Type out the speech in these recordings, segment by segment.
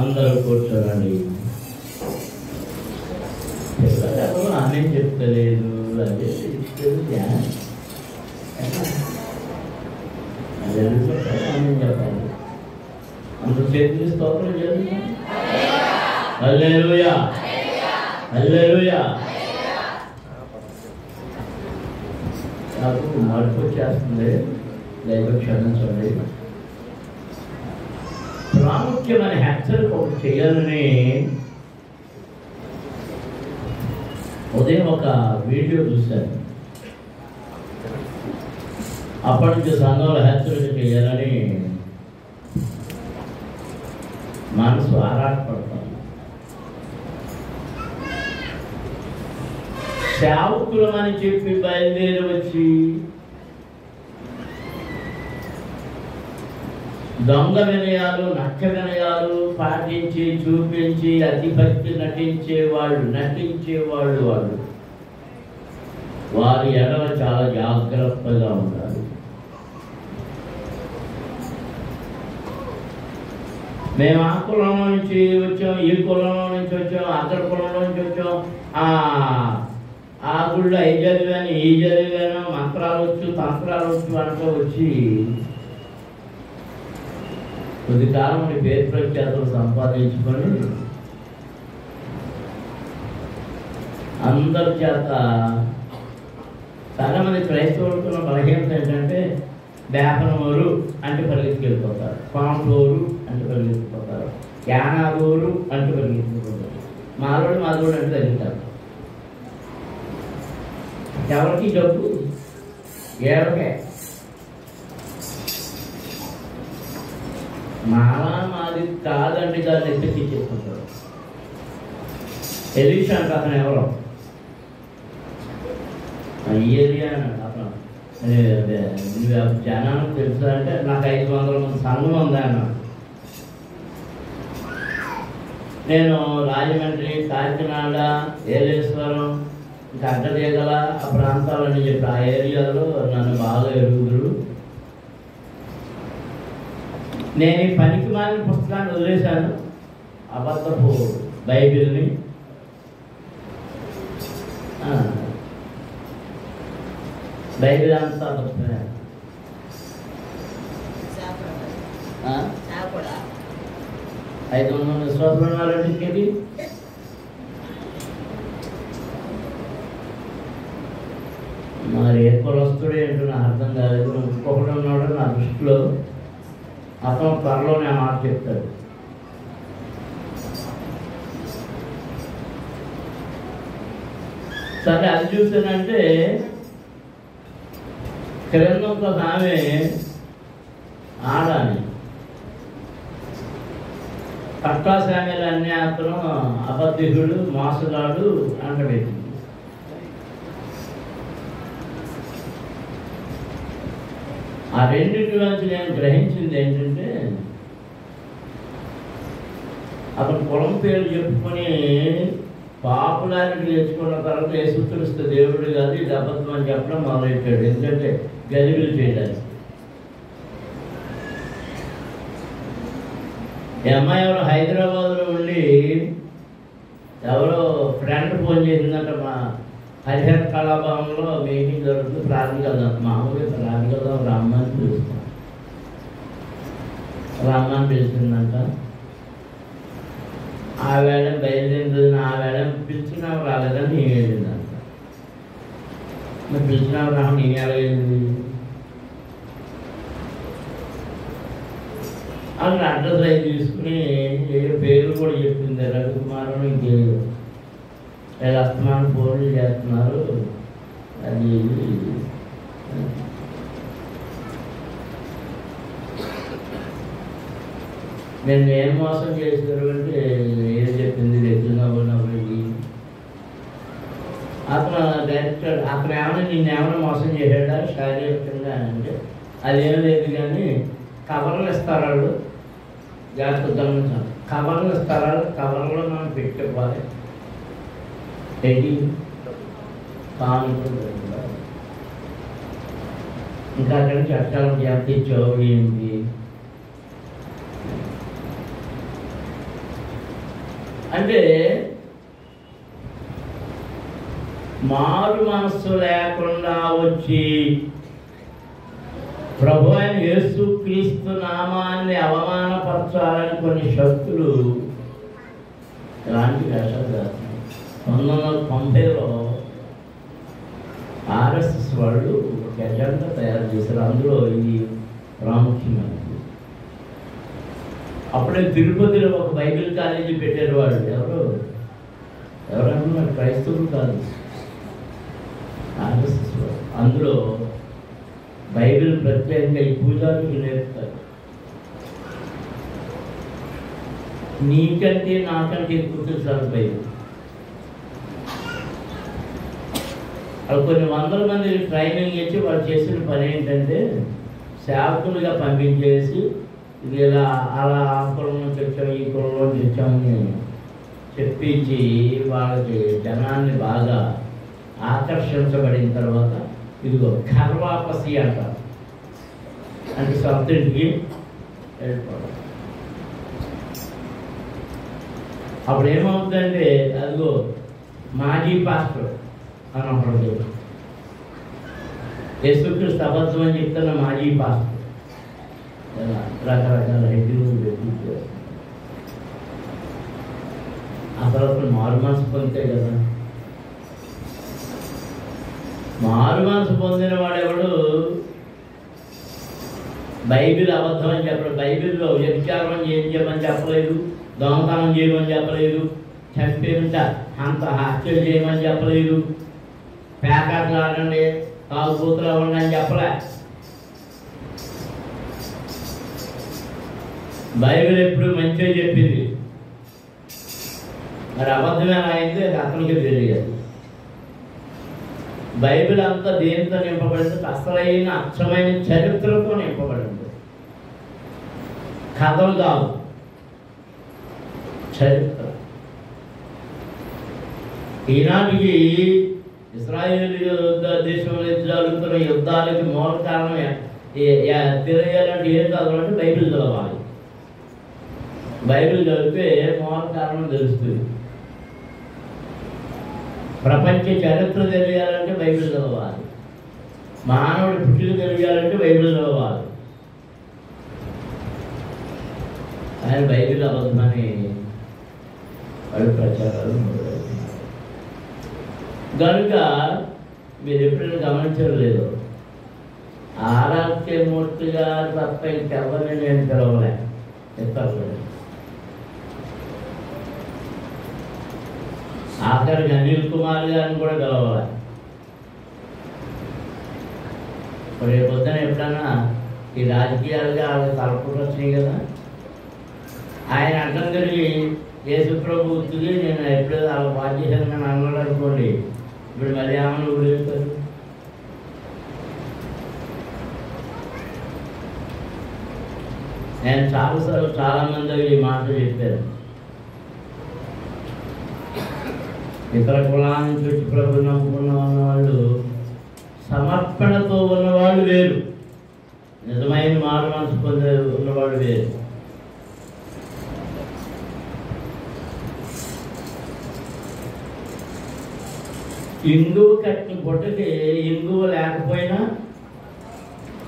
అందరూ కూర్చోరండి. ఆమె చెప్తలేదు అదే చెప్పాలి. అందరూ చేతులు స్తోత్రం చేస్తున్నాం. హల్లెలూయా హల్లెలూయా. నాకు మార్పు వచ్చేస్తుంది, దైవ క్షమించండి. ప్రాముఖ్యమైన హెచ్చరిక ఒకటి చేయాలని ఉదయం ఒక వీడియో చూశాను. అప్పటి నుంచి సంఘంలో హెచ్చరిక చేయాలని మనసు ఆరాటపడతాను. సేవకులమని చెప్పి బయలుదేరి వచ్చి దొంగ వినయాలు నక్క వినయాలు పాటించి చూపించి అతిభక్తి నటించేవాళ్ళు వాళ్ళు వారి ఎడల చాలా జాగ్రత్తగా ఉండాలి. మేము ఆ కులం నుంచి వచ్చాం, ఈ కులం నుంచి వచ్చాం, అక్కడ కులం నుంచి వచ్చాం, ఆ గుళ్ళో ఈ చదివాను ఈ చదివాను, మంత్రాలు వచ్చు తంత్రాలు వచ్చు అంటూ వచ్చి కొద్ది కాలం పేరు ప్రఖ్యాతులు సంపాదించుకొని అందరి చేత చాలా మంది క్రైస్తవులకున్న బలహీనత ఏంటంటే బేపనూరు అంటే పరిగెత్తుకెళ్ళిపోతారు, పాంటూరు అంటే పరిగెత్తుకుపోతారు, యానాగూరు అంటే పరిగెత్తుకుపోతారు, మాలోడు అంటే తగ్గుతారు. ఎవరికి డబ్బు ఏడకే మాది కాదండి, దాన్ని ఎత్తిచ్చేసుకుంటారు. ఎలీషా అంటే అతను ఎవరో ఈ ఏరియా అతను జనానికి తెలుసా అంటే నాకు 500 మంది సంఘం ఉంది అన్న. నేను రాజమండ్రి, కాకినాడ, ఏలేశ్వరం, ఇంకా అడ్డదేగల ఆ ప్రాంతాలని చెప్పి ఆ ఏరియాలో నన్ను బాగా ఎరుగుదురు. నేను ఈ పనికి మాలిన పుస్తకాన్ని వదిలేశాను, అబద్ధపు బైబిల్ని. బైబిల్ అంతా అబద్ధమే. 500 విశ్వాసులు ఉన్నారండి. ఇంకేది మరి ఏ కులస్తుడు ఏంటో నాకు అర్థం కాలేదు. ఇంకొకటి ఉన్నాడు నా దృష్టిలో, అతను త్వరలోనే ఆ మాట చెప్తాడు. సరే అది చూసానంటే క్రింద ఒక ఆమె ఆడాని పట్టాశామిలు అన్ని అతను అబద్ధికుడు మోసగాడు అంటబెట్టింది. ఆ రెండింటి నుంచి నేను గ్రహించింది ఏంటంటే అతను కులం పేరు చెప్పుకొని పాపులారిటీ తెచ్చుకున్న తర్వాత యేసుక్రీస్తు దేవుడు కాదు ఇది అబద్ధం అని చెప్పడం మొదలెట్టాడు. ఎందుకంటే గలిబిలి చేయడానికి. ఈ అమ్మాయి ఎవరు హైదరాబాద్లో ఉండి ఎవరో ఫ్రెండ్ ఫోన్ చేసిందంట, మా హరిహర కళాభవన్లో మీటింగ్ జరుగుతుంది, ప్రార్థనకి వెళ్దాం. మామూలుగా ప్రార్థనకి వెళ్దాం రమ్మని పిలుస్తాం. రమ్మని పిలిచిందంట. ఆ వేళ బయలుదేరింది. ఆ వేళ పిలిచినావు రాలేదని నేను వెళ్ళిందంట. మరి పిలిచినావు రా నేను ఎలాగైంది అక్కడ అడ్రస్ అయి తీసుకుని పేరు కూడా చెప్పింది. రవికుమారు ఇంకే అస్తమానం ఫోన్లు చేస్తున్నారు అది. నేను ఏం మోసం చేశారు అంటే ఏం చెప్పింది ఎదురున్నప్పుడు అతను డైరెక్టర్ అతను ఏమైనా నిన్నేమైనా మోసం చేశాడా శారీరకంగా అంటే అదేం లేదు కానీ కవర్లు ఇస్తారు వాళ్ళు జాగ్రత్త గమనించాలి. కవర్లు ఇస్తారు, కవర్లో మనం పెట్టుకోవాలి. ఏంటి కానుకలు ఇంకా అక్కడ చట్టాలు జాగ్రత్త ఇచ్చావు ఏంటి అంటే మారు మనస్సు లేకుండా వచ్చి ప్రభు అయిన యేసుక్రీస్తు నామాన్ని అవమానపరచాలని కొన్ని శక్తులు ఇలాంటి వేషాలు చేస్తున్నాయి. 1990లో ఆర్ఎస్ఎస్ వాళ్ళు ఒక ఎజెండా తయారు చేశారు. అందులో ఇది ప్రాముఖ్యమైనది. అప్పుడే తిరుపతిలో ఒక బైబిల్ కాలేజీ పెట్టారు. వాళ్ళు ఎవరన్నా క్రైస్తవులు కాదు, ఆర్ఎస్ఎస్ వాళ్ళు. అందులో బైబిల్ ప్రత్యేకంగా ఈ పూజారులు నేర్పుతారు. నీకంటే నాకంటే ఎక్కువ తెలుసు బైబిల్. వాళ్ళు కొన్ని వందల మంది ట్రైనింగ్ ఇచ్చి వాళ్ళు చేసిన పని ఏంటంటే సేవకులుగా పంపించేసి ఇది ఇలా అలా ఆ కులంలో తెచ్చాము ఈ కులంలో తెచ్చామని చెప్పించి వాళ్ళకి జనాన్ని బాగా ఆకర్షించబడిన తర్వాత ఇదిగో కర్వాపసి అంటారు, అంటే సొంతింటికి వెళ్ళిపోవడం. అప్పుడు ఏమవుతుందంటే అదిగో మాజీ పాస్టర్ అని ఒకటి యేసుక్రీస్తు అబద్ధం అని చెప్తున్న మాజీ పాస్టర్ రకరకాల హెడ్డింగ్లు పెట్టి అసలు మారు మనసు పొందితే కదా. మారు మనసు పొందిన వాడెవడు బైబిల్ అబద్ధం అని చెప్పడు. బైబిల్లో వ్యభిచారం చేయమని చెప్పలేదు, దొంగతనం చేయమని చెప్పలేదు, చంపేంత అంత హత్యలు చేయమని చెప్పలేదు, ప్యాకెట్లు ఆడండి తాగుబోతులు అవ్వండి అని చెప్పలే. బైబిల్ ఎప్పుడు మంచిగా చెప్పింది. మరి అబద్ధం ఎలా అయింది అది అతనికి తెలియదు. బైబిల్ అంతా దేనితో నింపబడింది? అసలైన అచ్చమైన చరిత్రతో నింపబడింది. కథలు కాదు, చరిత్ర. ఈనాటికి ఇశ్రాయేలు దేశంలో జరుగుతున్న యుద్ధాలకి మూల కారణం తెలియాలంటే ఏం చదవాలంటే బైబిల్ చదవాలి. బైబిల్ చదివితే మూల కారణం తెలుస్తుంది. ప్రపంచ చరిత్ర తెలియాలంటే బైబిల్ చదవాలి. మానవుడి పుట్టుక తెలియాలంటే బైబిల్ చదవాలి. ఆయన బైబిల్ అబద్ధమని వాడు ప్రచారాలు మొదలవుతున్నారు. కనుక మీరు ఎప్పుడైనా గమనించడం లేదు, ఆరాధ్యమూర్తి గారు తప్ప ఇంకెవరిని నేను పిలవలే. ఎత్తాలి ఆఖరికి అనిల్ కుమార్ గారిని కూడా పిలవాలి. ఇప్పుడు రేపు పొద్దున ఎప్పుడన్నా ఈ రాజకీయాలుగా వాళ్ళ తలపులు వచ్చినాయి కదా, ఆయన అడ్డం తిరిగి యేసుప్రభుకి నేను ఎప్పుడు వాళ్ళ బాధ్యతను నేను అన్నాడు అనుకోండి, ఇప్పుడు మళ్ళీ ఏమన్నా ఊరేస్తారు. నేను చాలాసార్లు చాలామంది ఈ మాట చెప్పారు. ఇతర కులాల నుంచి వచ్చి ప్రభు నమ్ముకున్న వాళ్ళు సమర్పణతో ఉన్నవాళ్ళు వేరు, నిజమైన మారు మనసు పొందే ఉన్నవాళ్ళు వేరు. ఇంగువ కట్టిన పొట్టకి ఇంగువ లేకపోయినా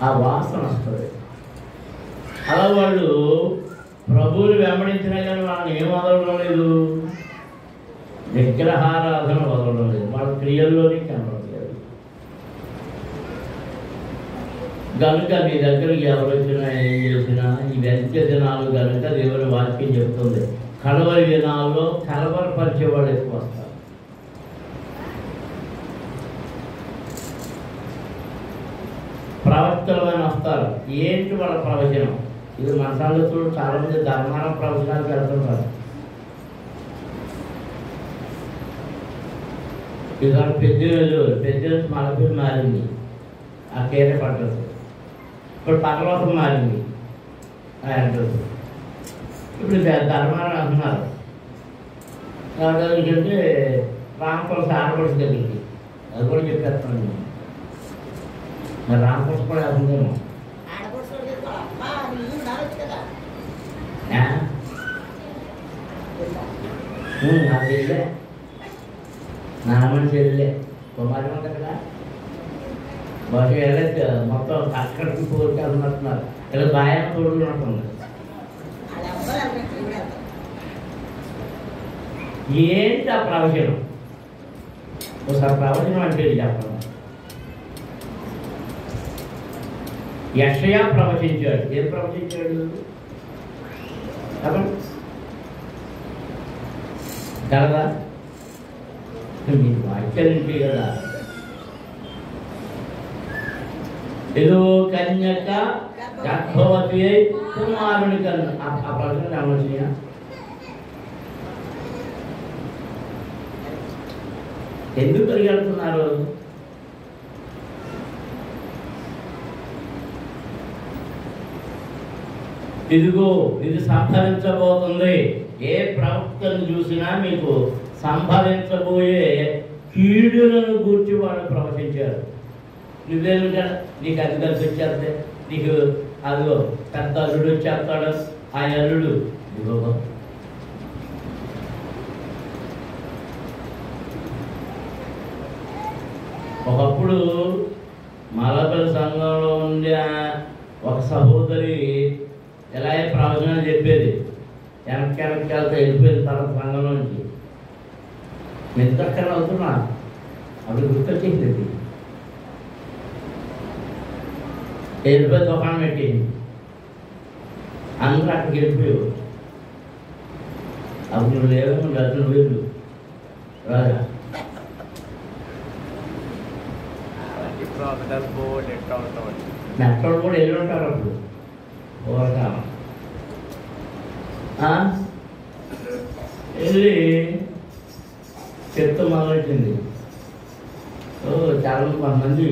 ఆ వాసన వస్తుంది. అలా వాళ్ళు ప్రభువుని వెంబడించినా కానీ వాళ్ళని ఏం వదలడం లేదు, విగ్రహారాధన వదలడం లేదు, వాళ్ళ క్రియల్లోనే కనబడలేదు. కనుక మీ దగ్గరికి ఎవరు వచ్చినా ఏం చేసినా ఈ అంత్య దినాలు కనుక దేవుని వాక్యం చెప్తుంది, కలవరి దినాల్లో కలవరపరిచే వాళ్ళు ఎక్కువ వస్తారు. ప్రవక్తలు అని వస్తారు. ఏంటి వాళ్ళ ప్రవచనం? ఇది మన సంగతులు చాలామంది ధర్మాన ప్రవచనాలకు వెళ్తుంటారు. ఇవాళ పెద్దలు మలపేరు మారింది, ఆ కేరే పడ్డది. ఇప్పుడు పరలోకం మారింది ఆ అడ్రస్. ఇప్పుడు ధర్మాన్ని అంటున్నారు. ఎందుకంటే రామపురస ఆడపడుచు దగ్గరికి అది కూడా చెప్పేస్తాను నేను. మరి రామపురస కూడా వెళ్తుందేమో. అది వెళ్ళే నాన్నమని చెల్లె కుమారి ఉంది కదా, బహుశా వెళ్ళచ్చు. మొత్తం అక్కడికి పోటీ అన్నట్టున్నారు. ఇలా బాగా తోడులు ఉంటుంది. ఏంటి ఆ ప్రవచనం? ఒకసారి ప్రవచనం అంటే చెప్పండి. యెషయా ప్రవచించాడు. ఏం ప్రవచించాడు చెప్పండి కదా? మీకు వాక్యాలు ఉంటాయి కదా. ఏదో కన్యక గర్భవతి అయి కుమారుని కన్ను. ఆ ప్రవచనం గమనించిన ఎందుకు పరిగెడుతున్నారు? ఇదిగో ఇది సంభవించబోతుంది. ఏ ప్రవక్తను చూసినా మీకు సంభవించబోయే కీడులను గూర్చి వాళ్ళు ప్రవచించారు. నువ్వేమి కదా నీకు అది కలిసి వచ్చేస్తే, నీకు అదిగో పెద్ద అల్లుడు వచ్చేస్తాడు. ఆ అల్లుడు ఇదిగో ఒకప్పుడు మలపల్లి సంఘంలో ఉండే ఒక సహోదరి ఎలా ప్రవచనాలు చెప్పేది. వెనక్కి వెళ్తే వెళ్ళిపోయిన తర్వాత సంఘంలో నుంచి మెత్తక్కన అవుతున్నా అప్పుడు గుర్తొచ్చేసింది. వెళ్ళిపోయి దుకాణం పెట్టింది. అందరూ అక్కడికి వెళ్ళిపోయావు. అప్పుడు నువ్వు లేవు, డబ్బులు వేలు రాజా మెట్టలు కూడా వెళ్ళి ఉంటారు. అప్పుడు వెళ్ళి చెప్తూ మొదలెట్టింది. చాలా కొంతమంది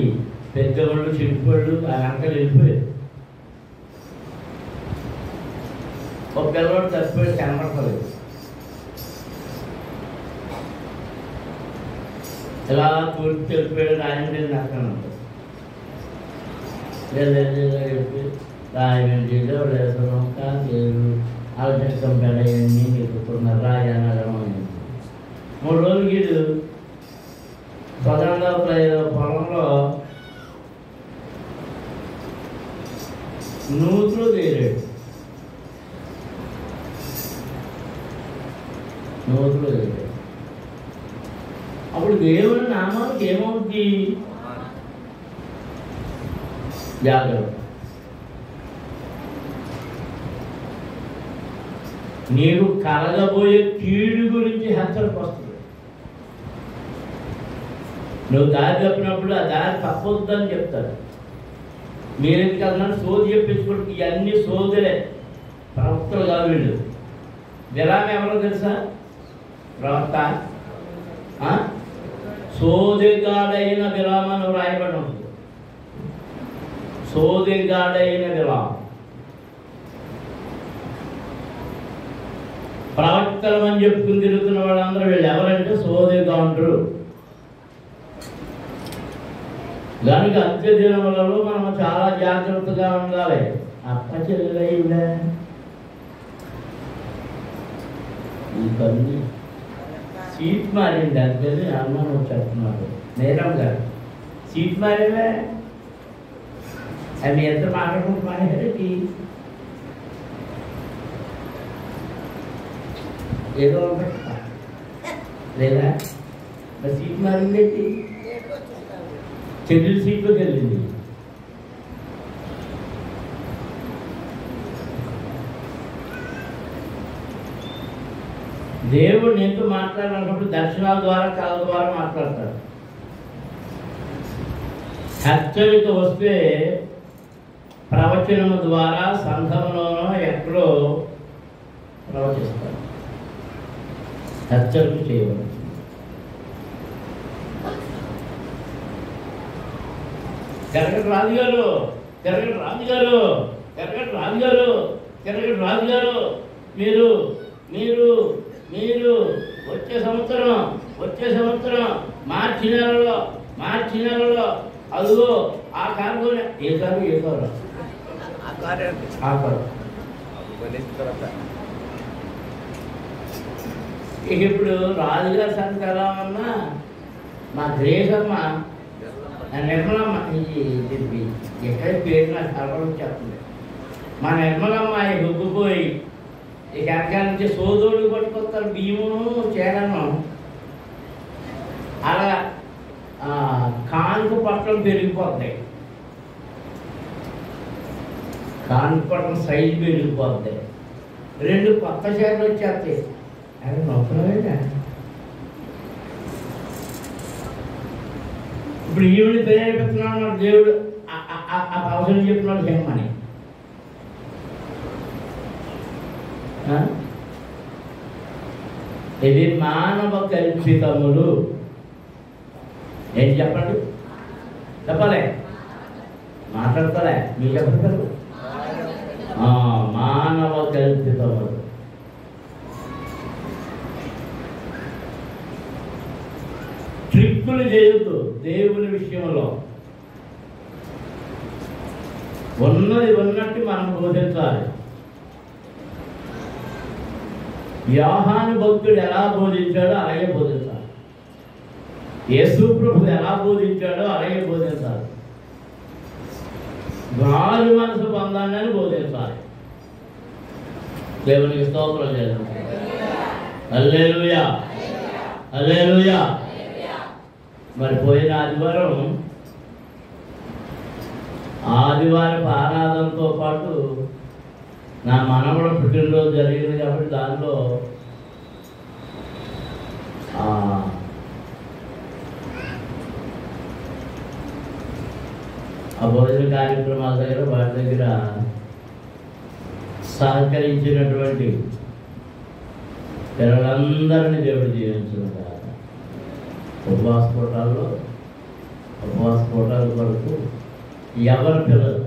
పెద్దవాళ్ళు చిన్నవాళ్ళు ఆ వెనకాల వెళ్ళిపోయారు. ఒక పిల్లవాడు చచ్చిపోయి కనపడలేదు. ఇలా తూర్పు వెళ్ళిపోయాడు. రాజమండ్రి అక్కడ చెప్పి రాజమండ్రిలో వేసడం కాదు ఆలోచించడం పెళ్ళని ఎక్కుతున్నారు. రాజనగరం అని 3 రోజులు గీడు స్వతంత్ర పొలంలో నూతులు తేలాడు. అప్పుడు దేవుని నామానికి ఏమవుతుంది? జాగ్రత్త. నీవు కలగబోయే కీడు గురించి హెచ్చరిక వస్తుంది. నువ్వు దారి చెప్పినప్పుడు ఆ దారి తప్పొద్దని చెప్తారు. మీరెందుకు వెళ్తున్నారు? సోది చెప్పించుకుంటే ఇవన్నీ సోదులే, ప్రవక్తలు కాదు వీళ్ళు. విరామ ఎవరో తెలుసా? ప్రవక్త. సోదిగాడైన విరామను రాయబడి ఉంటుంది. సోదిగాడైన విరామం. ప్రవక్తలు అని చెప్పుకుని తిరుగుతున్న వాళ్ళందరూ వీళ్ళు ఎవరంటే సోదిగా ఉంటారు. దానికి అంత్య దినములలో మనం చాలా జాగ్రత్తగా ఉండాలి. అక్క చెల్లెలైందా ఈ పని సీట్ మారింది అంటే అనుమానం వచ్చేస్తున్నారు. నేరం గారు సీట్ మారేవే అవి ఎంత మాట్లాడుకుంటూ మానేది ఏదో లేదా సీట్ మారిందేంటి? చెల్లెలు సీట్లోకి వెళ్ళింది. దేవుడు నీతో మాట్లాడాలన్నప్పుడు దర్శనాల ద్వారా కళ ద్వారా మాట్లాడతాడు. హెచ్చరిక వస్తే ప్రవచనము ద్వారా సంఘంలోనో ఎక్కడో ప్రవచిస్తారు, హెచ్చరిక చేయబడుతుంది. కెరగటి రాజుగారు, కెరగటి రాజుగారు, కెరగటి రాజుగారు, కెరగటి రాజుగారు, మీరు మీరు మీరు వచ్చే సంవత్సరం మార్చి నెలలో అదిగో ఆ కారు ఏ కారు ఇప్పుడు రాజుగారి సంగతి ఎలా ఉన్నా మా గ్రేసమ్మ నిర్మలమ్మ ఎక్కడ పేరు నాకు కలవడం చెప్తుంది. మా నిర్మలమ్మ హుగ్గిపోయి ఇక వెనకాల నుంచి సోదోళ్ళు పట్టుకొస్తారు, బియ్యమును చేరను అలా కానుక పట్టడం పెరిగిపోతాయి, కానుక పట్టడం సైజు పెరిగిపోతాయి, 2 కొత్త చీరలు వచ్చేస్తాయి. అది నొప్పలేదా? ఇప్పుడు ఈవిని ప్రేరేపిస్తున్నాడు దేవుడు, ఆ అవసరం చెప్తున్నాడు హేమని. ఇది మానవ కల్పితములు. ఏంటి చెప్పండి? చెప్పలే, మాట్లాడతలే, మీరు చెప్పగలరు. మానవ కల్పితములు. ట్రిక్కులు చేయొద్దు దేవుని విషయంలో. ఉన్నది ఉన్నట్టు మనం బోధించాలి. యోహాను భక్తుడు ఎలా బోధించాడో అలాగే బోధించాలి. యేసు ప్రభువు ఎలా బోధించాడో అలాగే బోధించాలి. మారు మనసు పొందాలని బోధించాలి. దేవునికి స్తోత్రం చేద్దాం. హల్లెలూయా, హల్లెలూయా. మరి పోయిన ఆదివారం ఆరాధనతో పాటు నా మనవడు పుట్టినరోజు జరిగింది కాబట్టి దానిలో ఆ భోజన కార్యక్రమాల దగ్గర వాటి దగ్గర సహకరించినటువంటి పిల్లలందరినీ దేవుడు జీవించును కాక. ఉపవాస కోటాల కొరకు ఎవరి పిల్లలు,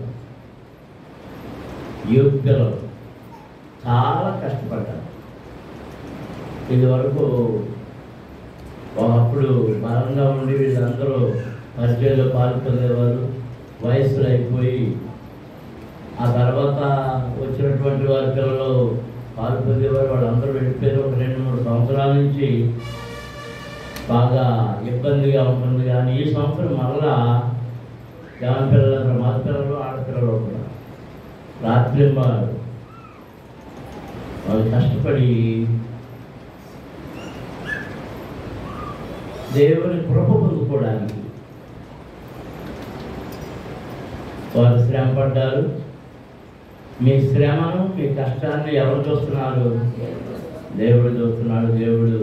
యూత్ పిల్లలు చాలా కష్టపడ్డారు. ఇది వరకు ఒకప్పుడు బలంగా ఉండి వీళ్ళందరూ పరిచయంలో పాల్పొందేవారు, వయస్సులు అయిపోయి ఆ తర్వాత వచ్చినటువంటి వారి పిల్లలు పాల్పొందేవారు. వాళ్ళందరూ వెళ్ళిపోయారు. ఒక 2-3 సంవత్సరాల నుంచి బాగా ఇబ్బందిగా ఉంటుంది. కానీ ఈ సంవత్సరం మరలా జవాన్ పిల్లలు, మగ పిల్లలు, ఆడపిల్లలు కూడా రాత్రి వాళ్ళు కష్టపడి దేవుని కృప పొందుకోవడానికి వారు శ్రమ పడ్డారు. మీ శ్రమను, మీ కష్టాన్ని ఎవరు చూస్తున్నారు? దేవుడు చూస్తున్నాడు. దేవుడు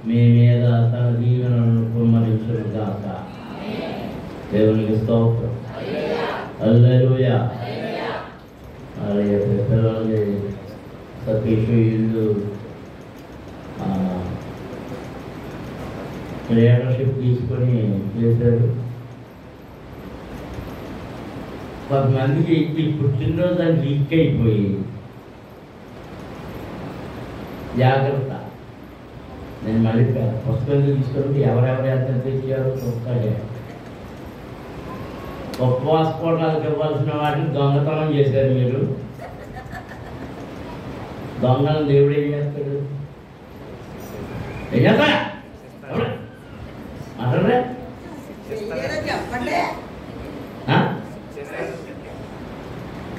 మీ మీద తన దీవెనలను కుమ్మరించును గాక. దేవునికి స్తోత్రం. హల్లెలూయా. అలాగే పిల్లలకి సతీష్ ఇల్లు లీడర్షిప్ తీసుకొని చేశారు. కొంతమందికి ఈ పుట్టినరోజు దాన్ని లీక్ అయిపోయి జాగ్రత్త. నేను మళ్ళీ పుస్తకం తీసుకొని ఎవరెవరు ఎంత తెచ్చారో చూస్తాడే. ఉపవాస కోటాలకు ఇవ్వాల్సిన వాటిని దొంగతనం చేశారు మీరు. దొంగలను దేవుడు ఏం చేస్తాడు? ఏం చేస్తా మాట్లాడలే?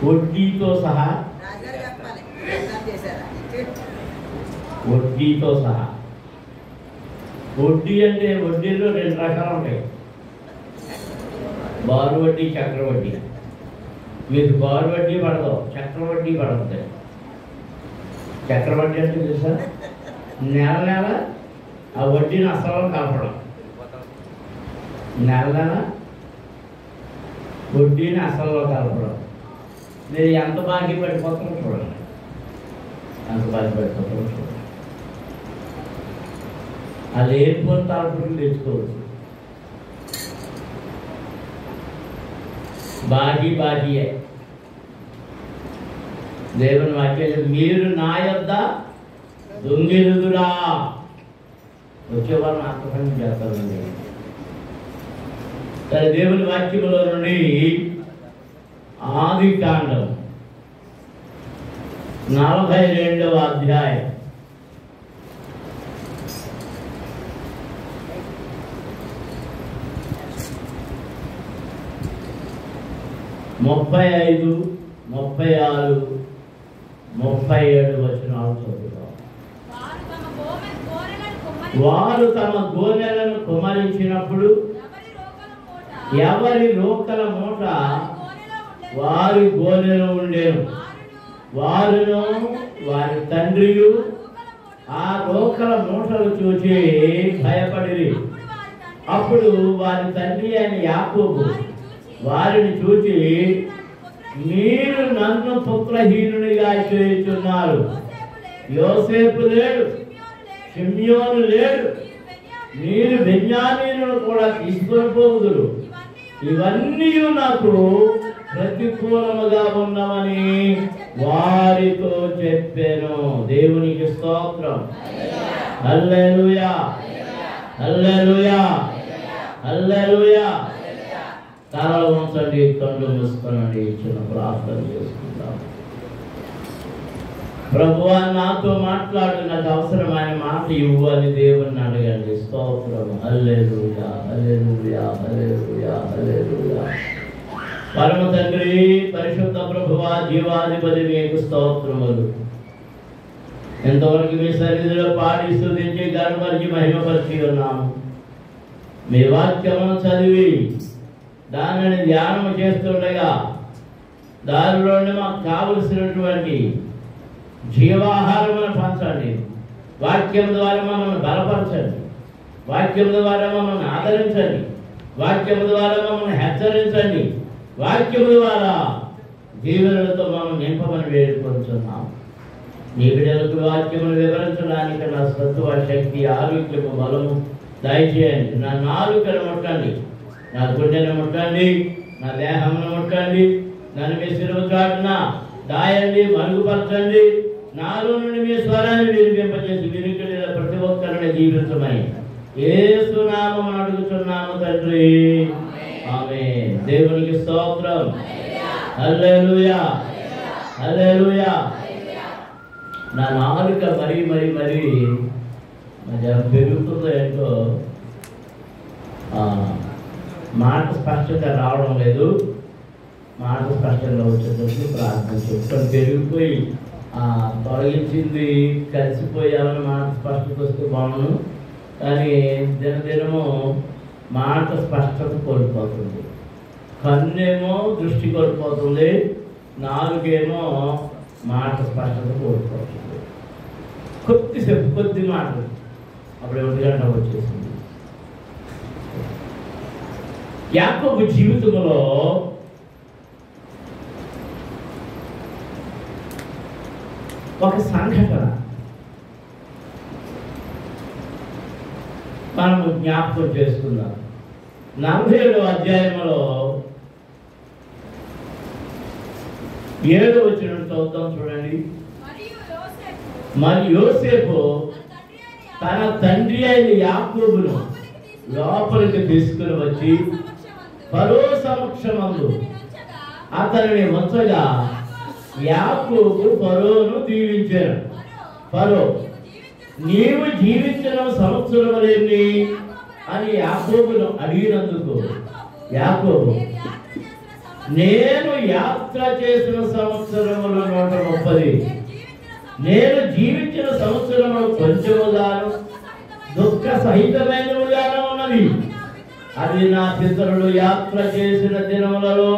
వడ్డీతో సహా వడ్డీ అంటే వడ్డీలో 2 రకాలు ఉంటాయి. బారు వడ్డీ, చక్రవడ్డీ. మీకు బారు వడ్డీ పడదు, చక్రవడ్డీ పడుతుంది. చక్రవడ్డీ అంటే తెలుసా? నెల ఆ వడ్డీని అసలు కలపడం. నెల వడ్డీని అసలు కలపడం. మీరు ఎంత బాకీ పడిపోతారో చూడండి, ఎంత బాకీ పడిపోతారో చూడండి. అది లేనిపోయిన తలపుట్లు తెచ్చుకోవచ్చు. బాకీయే. దేవుని వాక్యం, మీరు నా యొద్ద దొంగిలుదురా. వచ్చేవాళ్ళని ఆత్మహత్య చేస్తారండి. సరే, దేవుని వాక్యంలో నుండి ఆదికాండం 42వ అధ్యాయం 35, 36, 37 వచనాలు చదువుతాం. వారు తమ గోనెలను కుమ్మరించినప్పుడు ఎవరి రోకల మూట వారి గోనెలో ఉండేను. వారును వారి తండ్రియు ఆ రోకల మూటలు చూచి భయపడిరి. అప్పుడు వారి తండ్రి అయిన యాకోబు వారిని చూచి, మీరు నన్ను పుత్రహీనునిగా చేయుచున్నారు. యోసేపు లేడు, షిమ్యోను లేడు, మీరు బెన్యామీనును కూడా తీసుకొని పోవుదురు. ఇవన్నీ నాకు ప్రతికూలముగా ఉన్నవని వారితో చెప్పాను. దేవునికి స్తోత్రం. హల్లెలూయా, హల్లెలూయా, హల్లెలూయా. తలలు ఉంచండి, కళ్ళు మూసుకోనండి, చిన్న ప్రార్థన చేసుకుందాం. ప్రభువా, నాతో మాట్లాడు, నాకు అవసరమైన మాట ఇవ్వు అని దేవుణ్ణి అడగండి. స్తోత్రం. హల్లెలూయా, హల్లెలూయా, హల్లెలూయా, హల్లెలూయా. పరమ తండ్రి, పరిశుద్ధ ప్రభువా, జీవాధిపతి, మీకు స్తోత్రములు. ఎంతవరకు మీ సన్నిధిలో పాడి స్తుతించి గర్వపరిచి మహిమపరిచి ఉన్నాము. మీ వాక్యమును చదివి దానిని ధ్యానం చేస్తుండగా దానిలోనే మాకు కావలసినటువంటి జీవాహారమును పంచండి. వాక్యం ద్వారా మమ్మల్ని బలపరచండి. వాక్యం ద్వారా మమ్మల్ని ఆదరించండి. వాక్యం ద్వారా మమ్మల్ని హెచ్చరించండి. వాక్యం ద్వారా దీవెనలతో మమ్మల్ని నింపమని వేడుకొంటున్నాం. నీ బిడ్డలకు వాక్యమును వివరించడానికి నా సత్వ శక్తి, ఆరోగ్యము, బలము దయచేయండి. నా నాలుకను ముట్టండి, నా గుండెను ముట్టండి, నా దేహమును ముట్టండి. నన్ను మీ శిలువ చాటున దాయండి, మరుగుపరచండి. నాలో నుండి మీ స్వరాన్ని వినిపింపజేసి వినికిడిన ప్రతి ఒక్కరిని జీవించమని యేసు నామమున అడుగుతున్నాము తండ్రి. ఆమేన్. దేవునికి స్తోత్రం. హల్లెలూయా, హల్లెలూయా. నా నాలుక మరీ పెరుగుతుందో ఏంటో, మాట స్పష్టంగా రావడం లేదు. మాట స్పష్టంగా వచ్చేటప్పుడు ప్రార్థన చేసుకొని పెరిగిపోయి తొలగించింది కలిసిపోయామని మాట స్పష్టత వస్తే బాగుండు. కానీ దినదినము మాట స్పష్టత కోల్పోతుంది. కన్నేమో దృష్టి కోల్పోతుంది, నాలుగేమో మాట స్పష్టత కోల్పోతుంది. కొద్దిసేపు కొద్ది మాటలు అప్పుడు 1 గంట వచ్చేసింది. యాకోబు జీవితంలో ఒక సంఘటన మనము జ్ఞాపకం చేసుకుందాం. 47వ అధ్యాయంలో 7వ వచనం చదువుతాం చూడండి. మరియు యోసేపు తన తండ్రి అయిన యాకోబును లోపలికి తీసుకుని వచ్చి ఫరో సమక్షమందు అతనిని ఉంచగా యాకోబు ఫరోను దీవించాడు. ఫరో, నీవు జీవించిన సంవత్సరములేమి అని యాకోబును అడిగినందుకు యాకోబు, నేను యాత్ర చేసిన సంవత్సరములు 130, నేను జీవించిన సంవత్సరములు కొంచెముగాను దుఃఖ సహితమైనవిగాను ఉన్నవి. అది నా పితరులు యాత్ర చేసిన దినములలో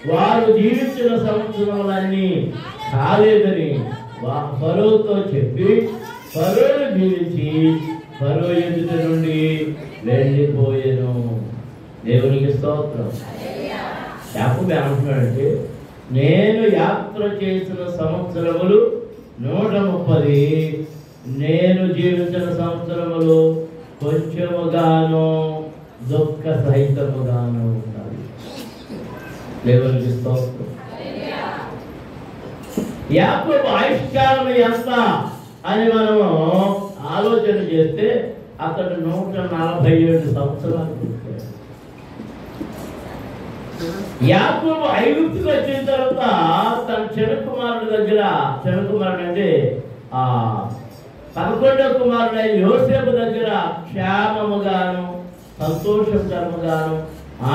వారు జీవించిన సంవత్సరములన్నీ కాలేదని ఫరోతో చెప్పి ఫరోను జీవించి ఫరో ఎదుట నుండి వెళ్ళిపోయాను. దేవునికి స్తోత్రం. యాకోబు ఏమంటున్నాడంటే, నేను యాత్ర చేసిన సంవత్సరములు 130, నేను జీవించిన సంవత్సరములు కొంచెముగాను దుఃఖ సహితముగాను ఉండాలి. దేవునికి స్తోత్రం. యాకోబు ఆయుష్కాలం ఎంత అని మనము ఆలోచన చేస్తే అతడు 147 సంవత్సరాలు పుట్టాడు. యాకోబు ఐగుప్తుకు వచ్చిన తర్వాత తన చిన్న కుమారుడి దగ్గర, చిన్న కుమారుడు అంటే 11వ కుమారుడైన యోసేపు దగ్గర క్షేమముగాను సంతోషకరముగాను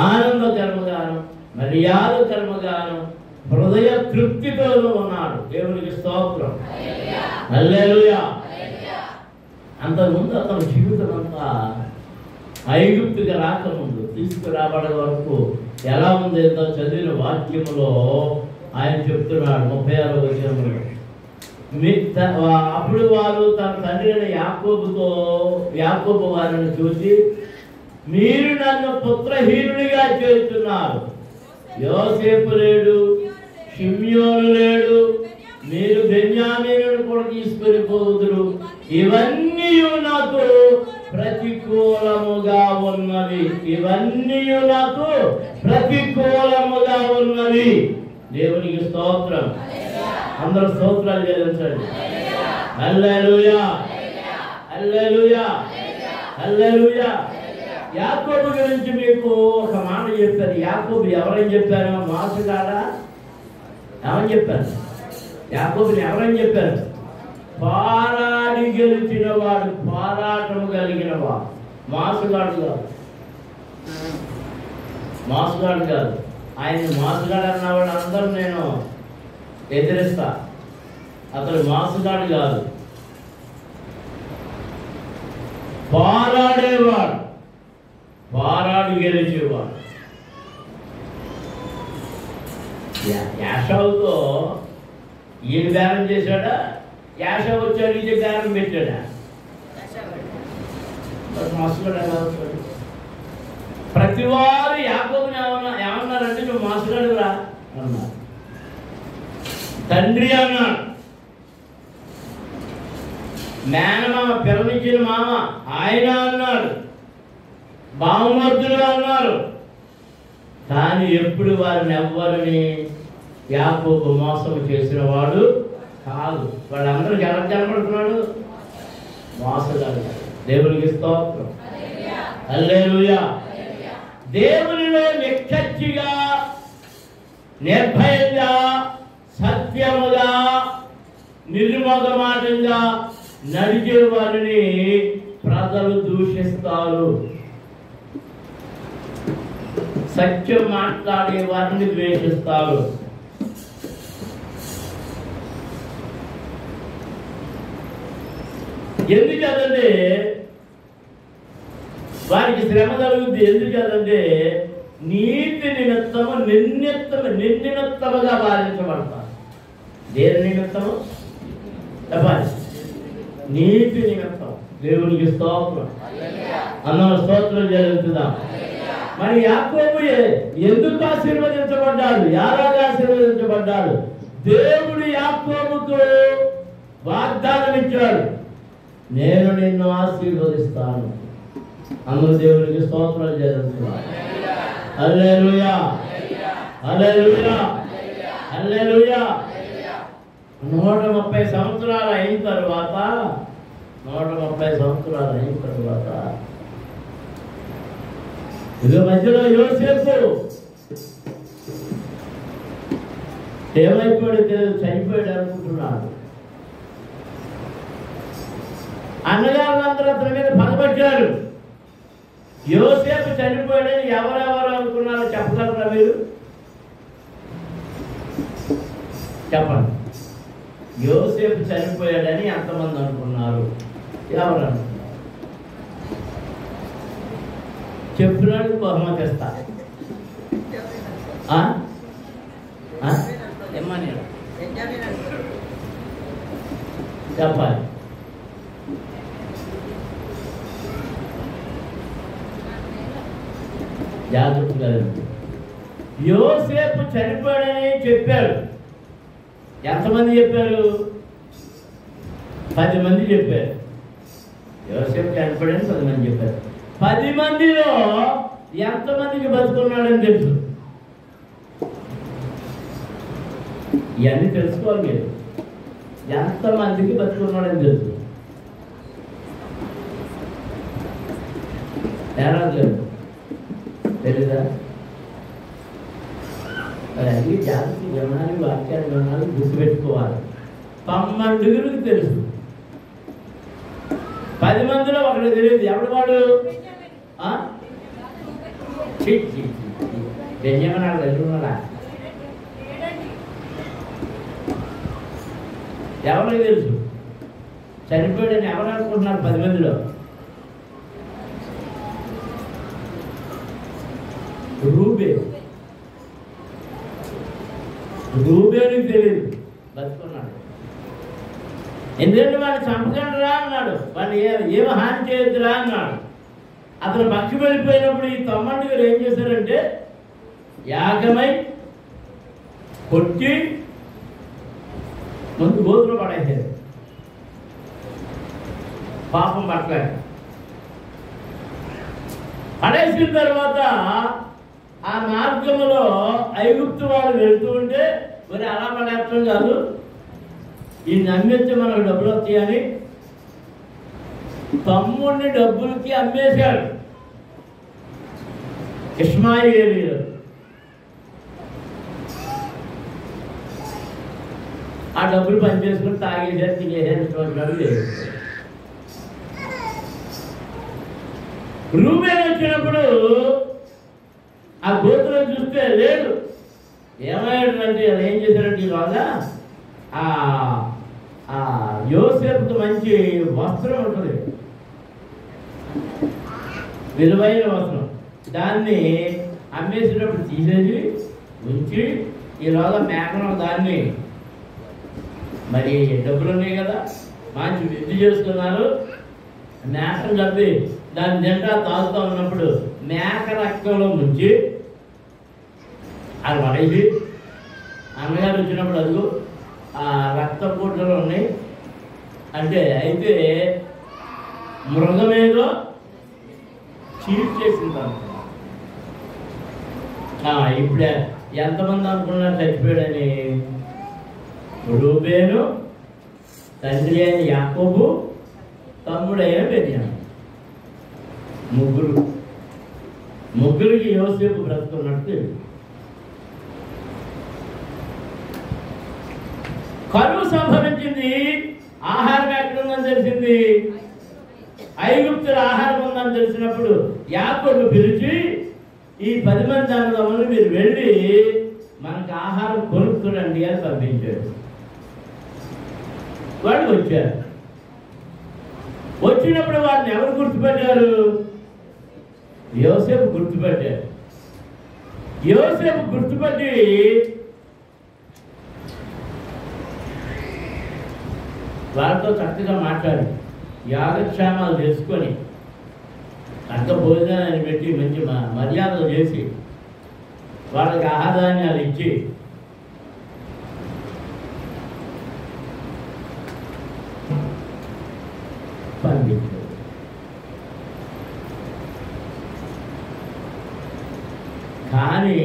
ఆనందకరముగాను మర్యాదకరముగాను హృదయ తృప్తితోనూ ఉన్నాడు. దేవునికి స్తోత్రం. హల్లెలూయా. అంతకుముందు అతని జీవితం అంతా ఐగుప్తుకి రాకముందు తీసుకురాబడే వరకు ఎలా ఉందేదో చదివిన వాక్యములో ఆయన చెప్తున్నాడు 36వ వచనంలో. అప్పుడు వారు తన తండ్రి అయిన యాకోబు వారిని చూసి, మీరు నన్ను పుత్రహీనుడిగా చేస్తున్నారు. యోసేపు లేడు, షిమ్యోను లేడు, మీరు బెన్యామీనును కూడా తీసుకొని పోదురు. ఇవన్నీ నాకు ప్రతికూలముగా ఉన్నవి. ఇవన్నీ నాకు ప్రతికూలముగా ఉన్నవి. దేవునికి స్తోత్రం. అందరూ స్తోత్రాలు చెల్లించండి. హల్లెలూయా, హల్లెలూయా, హల్లెలూయా. యాకోబు గురించి మీకు ఒక మాట చెప్పారు. యాకోబు ఎవరని చెప్పారు? మోసగాడా? ఏమని చెప్పారు? యాకోబుని ఎవరని చెప్పారు? పోరాడి గెలిచిన వాడు, పోరాటము కలిగిన వాడు. మోసగాడు కాదు, మోసగాడు కాదు. ఆయన మోసగాడు అన్నవాడు అందరూ నేను ఎదిరిస్తా. అతడు మోసగాడు కాదు, పోరాడేవాడు, పోరాడి గెలిచేవాడు. యాషవుతో ఈయన బేరం చేశాడా? యాషవ్ వచ్చాడు, ఇది బేరం పెట్టాడా? మోసగాడు ఎలా అవుతాడు? ప్రతి వారు యాకోబుని ఏమన్నారంటే నువ్వు మోసగాడు రా అన్నారు. తండ్రి అన్నాడు, మేనమామ పిల్లనిచ్చిన మామ ఆయన అన్నాడు, బావమర్దులు అన్నారు. కానీ ఎప్పుడు వారిని ఎవ్వరిని యాకోబు మోసం చేసిన వాడు కాదు. వాళ్ళందరికీ ఎలా కనబడుతున్నాడు? మోసగాడు. దేవునికి స్తోత్రం. హల్లెలూయా. దేవునిలో నిక్కచ్చిగా, నిర్భయంగా, సత్యముగా, నిర్మోహమాటంగా నడిచే వారిని ప్రజలు దూషిస్తారు. సత్యం మాట్లాడే వారిని ద్వేషిస్తారు. ఎందుకంటే వారికి శ్రమ కలుగుద్ది. ఎందుకంటే నీతి నిమిత్తము నిర్నిమిత్తముగా బాధించబడతారు. దేని నిమిత్తము? చెప్పాలి. నీతి నిమిత్తం. దేవునికి స్తోత్రం. అందరూ స్తోత్రం జరుగుతుందా? మరి యాకోబు ఎందుకు ఆశీర్వదించబడ్డాడు? యారాగా ఆశీర్వదించబడ్డాడు? దేవుడు యాకోబుకు వాగ్దానం ఇచ్చాడు, నేను నిన్ను ఆశీర్వదిస్తాను. అందరూ దేవునికి స్తోత్రాలు జరుగుతున్నారు. హల్లెలూయా, హల్లెలూయా, హల్లెలూయా. 130 సంవత్సరాలు అయిన తర్వాత, 130 సంవత్సరాలు అయిన తర్వాత ఇది మధ్యలో యోసేపు ఏమైపోయాడు తెలియదు, చనిపోయాడు అనుకుంటున్నాడు. అన్నగారులందరూ అతని మీద పగబట్టారు. యోసేపు చనిపోయాడని ఎవరెవరు అనుకున్నారో చెప్పగలరా మీరు? చెప్పండి. యోసేపు చనిపోయాడని ఎంతమంది అనుకున్నారు? ఎవరు అనుకున్నారు? చెప్పినాడు బహుమతి ఇస్తా. చెప్పాలి. జాగ్రత్తగా యోసేపు చనిపోయాడని చెప్పారు. ఎంతమంది చెప్పారు? 10 మంది చెప్పారు. యోసేపు చనిపోయాడని 10 మంది చెప్పారు. 10 మందిలో ఎంతమందికి బతుకున్నాడని తెలుసు? ఇవన్నీ తెలుసుకోవాలి మీరు. ఎంతమందికి బతుకున్నాడని తెలుసు? తెలీదా? అది జాతికి వినాలి, వాక్యాలు వినాలి, గుర్తుపెట్టుకోవాలి. 12 తెలుసు. 10 మందిలో ఒకటి తెలియదు. ఎవడు వాడు? బెంజమిన్ అక్కడ ఎదురున్నాడా? ఎవరికి తెలుసు చనిపోయాడని? ఎవరు అనుకుంటున్నారు 10 మందిలో? రూబేనుకి తెలియదు బతుకున్నాడు. ఎందుకంటే వాడిని చంపకండి రా అన్నాడు. వాడిని ఏమి హాని చేయొద్దురా అన్నాడు. అతను పక్షి వెళ్ళిపోయినప్పుడు ఈ తమ్ముడి గారు ఏం చేశారంటే యాగమై కొట్టి ముందు గోతులు పడేసారు. పాపం పట్ల పడేసిన తర్వాత ఆ మార్గంలో ఐగుప్తు వాళ్ళు వెళ్తూ ఉంటే మరి అలా పడేస్తాం కాదు, ఈ నమ్మితే మనకు డబ్బులు వస్తాయని తమ్ముడిని డబ్బులకి అమ్మేశాడు ఇష్మాయేలీయులు. ఆ డబ్బులు పనిచేసుకుని తాగేసారు, తినేసారు, చూసినాడు లేదు. రూబేను వచ్చినప్పుడు ఆ గోతులో చూస్తే లేడు. ఏమయ్యాడంటే అది ఏం చేశారంటే ఇవాళ యోసేపుకు మంచి వస్త్రం ఉంటుంది, విలువైన వస్త్రం. దాన్ని అమ్మేసేటప్పుడు తీసేసి ఉంచి ఈలోగా మేకను దాన్ని మరి డబ్బులు ఉన్నాయి కదా మంచి విద్య చేసుకున్నారు. మేకను చంపి దాన్ని తింటా తాగుతూ ఉన్నప్పుడు మేక రక్తంలో ముంచి అది పడేసి అన్నగారు వచ్చినప్పుడు అదిగో ఆ రక్త పూటలు ఉన్నాయి అంటే అయితే మృగమేదో చీట్ చేసింది అనుకున్నా. ఇప్పుడే ఎంతమంది అనుకున్నారు చచ్చిపోయాడని? రూబేను, తండ్రి అయిన యాకోబు, తమ్ముడైన బెన్యామీను, ముగ్గురికి యోసేపు బ్రతుకున్నట్టు. కరువు సంభవించింది. ఆహారం ఎక్కడుందని తెలిసింది? ఐగుప్తుల ఆహారం ఉందని తెలిసినప్పుడు యాకోబు పిలిచి ఈ 10 మంది అన్నదమ్ములు మీరు వెళ్ళి మనకు ఆహారం కొనుక్కురండి అని పంపించాడు. వాళ్ళు వచ్చారు. వచ్చినప్పుడు వారిని ఎవరు గుర్తుపెట్టారు? యోసేపు గుర్తుపెట్టారు. యోసేపు గుర్తుపట్టి వాళ్ళతో చక్కగా మాట్లాడి యాగక్షేమాలు చేసుకొని చక్క భోజనాన్ని పెట్టి మంచి మర్యాదలు చేసి వాళ్ళకి ఆహారాన్ని ఇచ్చి పంపించారు. కానీ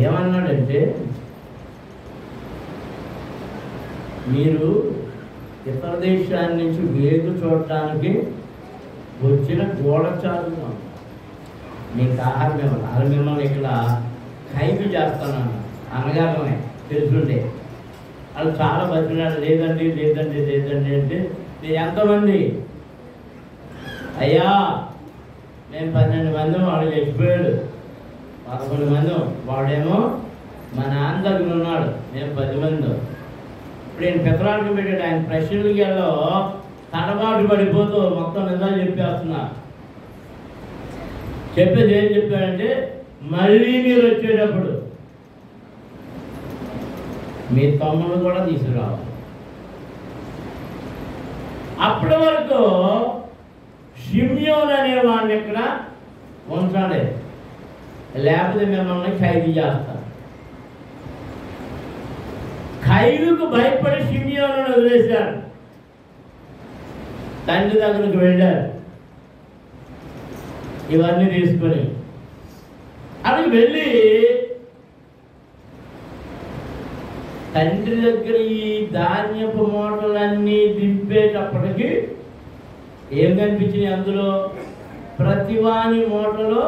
ఏమన్నాడంటే మీరు ఇతర దేశాల నుంచి వేగు చూడటానికి వచ్చిన గోడచారులు మీకు ఆహారం ఇవ్వాలి, అది మిమ్మల్ని ఇక్కడ ఖైదు చేస్తానన్న అనగానే తెలుసుండే వాళ్ళు చాలా బతికినాడు. లేదండి లేదండి లేదండి అంటే మీరు ఎంతమంది? అయ్యా మేము 12 మంది, వాడు చచ్చిపోయాడు. 11 మంది, వాడేమో మా నాన్న దగ్గర ఉన్నాడు, మేము 10 మంది. ఇప్పుడు నేను పెత్తరాలకు పెట్టాడు. ఆయన ప్రశ్నలలో తడబాటు పడిపోతూ మొత్తం నిజాలు చెప్పేస్తున్నా. చెప్పేది ఏం చెప్పాడంటే మళ్ళీ మీరు వచ్చేటప్పుడు మీ తమ్ముడు కూడా తీసుకురావాలి. అప్పటి వరకు షిమ్యోన్ అనేవాడిని ఇక్కడ ఉంచాలి. లేకపోతే మిమ్మల్ని ఖైదు చేస్తారు. ఖైదుకు భయపడి షిమియోనును వదిలేశారు. తండ్రి దగ్గరకు వెళ్ళారు ఇవన్నీ తీసుకొని. అక్కడికి వెళ్ళి తండ్రి దగ్గర ఈ ధాన్యపు మూటలన్నీ దింపేటప్పటికి ఏం కనిపించినాయి? అందులో ప్రతివాని మూటలో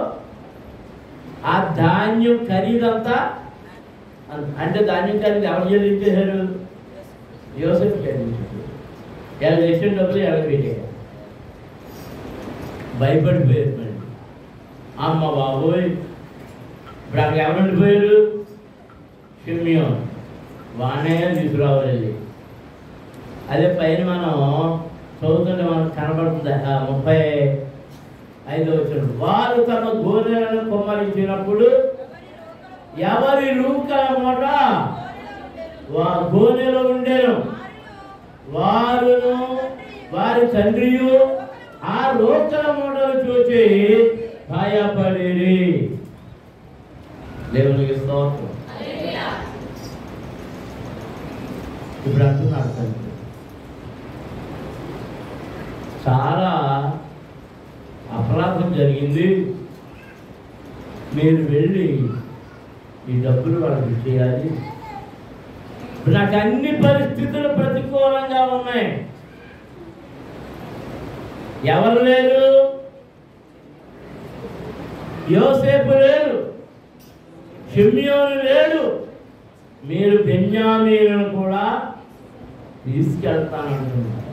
ఆ ధాన్యం ఖరీదంతా, అంటే ధాన్యం ఖరీదు ఎవరు చెల్లించేశారు? యోసేపు చెల్లించారు. ఎలా చేసిన డబ్బులు ఎలా పెట్టారు. భయపడిపోయారు. మళ్ళీ అమ్మ బాబోయ్, ఇప్పుడు అక్కడ ఎవరు ఉండిపోయారు? షిమియోను. వానే తీసుకురావాలి. అదే పైన మనం చదువుతుంటే మనకు కనబడుతుంది. 35వ వచనం. వారు తమ గోనెలను కుమ్మరించినప్పుడు ఎవరి రూకల మూట గోనెలో ఉండేను. వారును వారి తండ్రియు ఆ రూకల మూటలు చూసి భయపడిరి. దేవునికి స్తోత్రం. ఇప్పుడు అంటున్నాడు తండ్రి, చాలా అపరాధం జరిగింది, మీరు వెళ్ళి ఈ డబ్బులు వాళ్ళకి ఇచ్చేయాలి. నాకు అన్ని పరిస్థితులు ప్రతికూలంగా ఉన్నాయి. ఎవరు లేరు? యోసేపు లేరు, షిమియోను లేడు. మీరు బెన్యామీనును కూడా తీసుకెళ్తానంటున్నారు.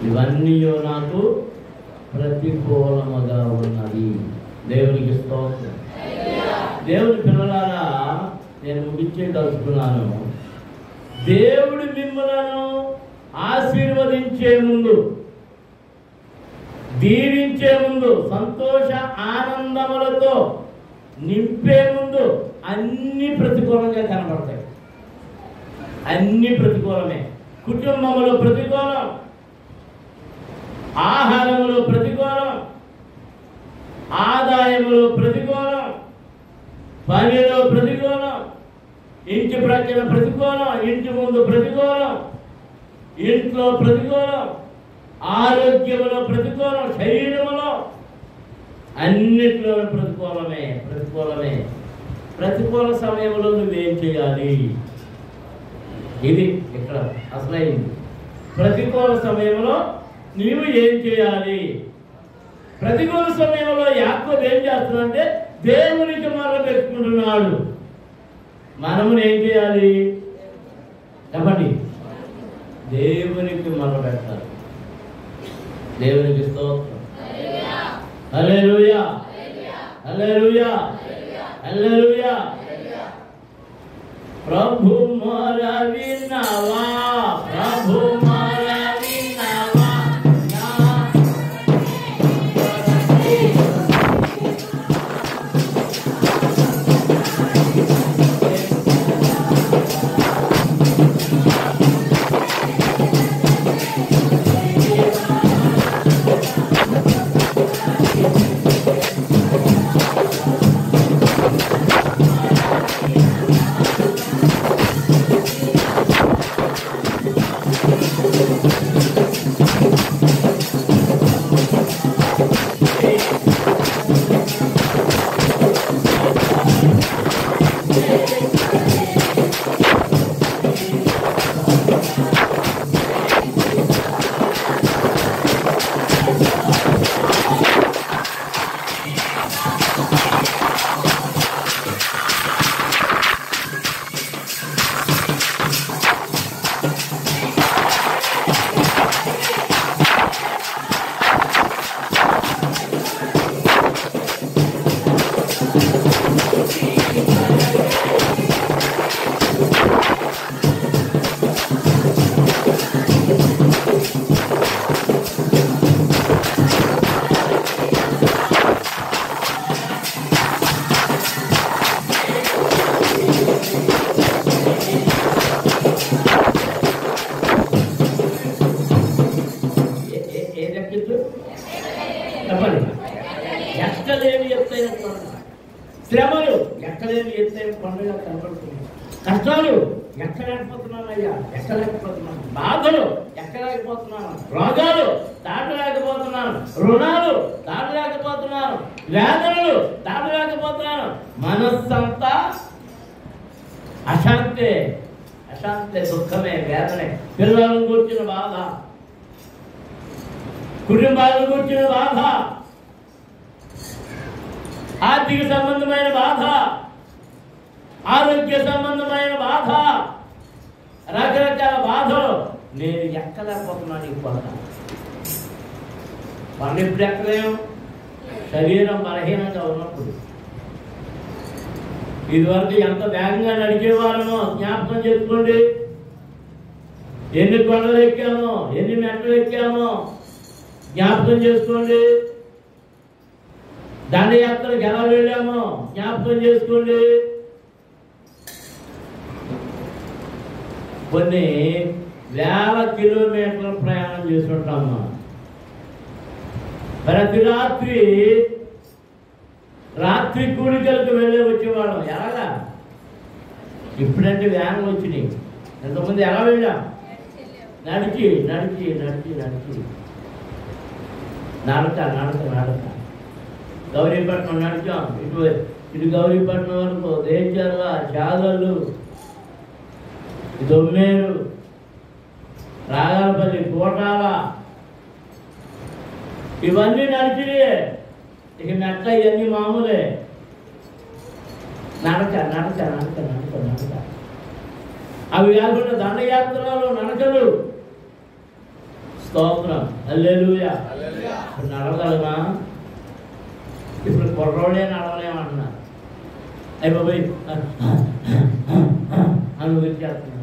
ఇవన్నీ నాకు ప్రతికూలముగా ఉన్నది. దేవునికి స్తోత్రం. దేవుని పిల్లలారా, నేను ముగించేదలుచుకున్నాను. దేవుడు మిమ్మలను ఆశీర్వదించే ముందు, దీవించే ముందు, సంతోష ఆనందములతో నింపే ముందు అన్ని ప్రతికూలంగా కనబడతాయి. అన్ని ప్రతికూలమే. కుటుంబంలో ప్రతికూలం, ఆహారంలో ప్రతికూలం, ఆదాయంలో ప్రతికూలం, పనిలో ప్రతికూలం, ఇంటి ప్రక్కన ప్రతికూలం, ఇంటి ముందు ప్రతికూలం, ఇంట్లో ప్రతికూలం, ఆరోగ్యంలో ప్రతికూలం, శరీరంలో అన్నిట్లో ప్రతికూలమే. ప్రతికూలమే. ప్రతికూల సమయంలో నువ్వేం చేయాలి? ఇది ఇక్కడ అసలైంది. ప్రతికూల సమయంలో నీవు ఏం చేయాలి? ప్రతికూల సమయంలో యాకోబు ఏం చేస్తున్నాడంటే దేవునికి మొర్ర పెట్టుకుంటున్నాడు. మనము ఏం చేయాలి చెప్పండి? దేవునికి మొర్ర పెట్టాలి. దేవునికి స్తోత్రం. హల్లెలూయా, హల్లెలూయా, హల్లెలూయా. ప్రభు మొర్ర విన్నావా? ప్రభు మొర్ర విన్నావా? మామూలుగా కనపడుతున్నాయి. కష్టాలు ఎక్కలేకపోతున్నాను అయ్యా, ఎక్కలేకపోతున్నాను. బాధలు ఎక్కలేకపోతున్నాను. రోగాలు దాటలేకపోతున్నాను. రుణాలు దాటలేకపోతున్నాను. వేదనలు దాటలేకపోతున్నాను. మనస్సంతా అశాంతే, అశాంతే, దుఃఖమే, వేదనే. పిల్లలను కూర్చున్న బాధ, కుటుంబాలను కూర్చున్న బాధ, ఆర్థిక సంబంధమైన బాధ, ఆరోగ్య సంబంధమైన బాధ, రకరకాల బాధలు. నేను ఎక్కలేకపోతున్నాను ఈ కొండ. వాళ్ళు ఎప్పుడు ఎక్కలేము? శరీరం బలహీనంగా ఉన్నప్పుడు. ఇదివరకు ఎంత వేగంగా నడిచేవాళ్ళమో జ్ఞాపకం చేసుకోండి. ఎన్ని కొండలు ఎక్కామో, ఎన్ని మెట్టలు ఎక్కామో జ్ఞాపకం చేసుకోండి. దండయాత్రకు ఎలా వెళ్ళామో జ్ఞాపకం చేసుకోండి. కొన్ని వేల కిలోమీటర్ల ప్రయాణం చేస్తుంటాము. ప్రతి రాత్రి కూడికలకు వెళ్ళి వచ్చేవాళ్ళం. ఎలాగా? ఇప్పుడంటే వ్యాన్లు వచ్చినాయి. ఎంతమంది ఎలా వెళ్ళాం? నడిచి నడిచి నడిచి నడిచి నడక నడక నడక. గౌరీపట్నం నడిచాం. ఇటు గౌరీపట్నం వరకు దేచర్ల, చాగళ్ళు, దొమ్మేరు, రాగాలపల్లి, కోటాల, ఇవన్నీ నడిచినాయే. ఇక మెట్ట ఇవన్నీ మామూలే. నడక నడక నడక నడక నడక. అవి కాకుండా దండయాత్రలు, నడకలు. స్తోత్రం, హల్లెలూయా. ఇప్పుడు నడవగలమా? ఇప్పుడు కుర్రోళ్ళే నడవలేమంటున్నారు. అయిపోయి అనుభవించేస్తున్నారు.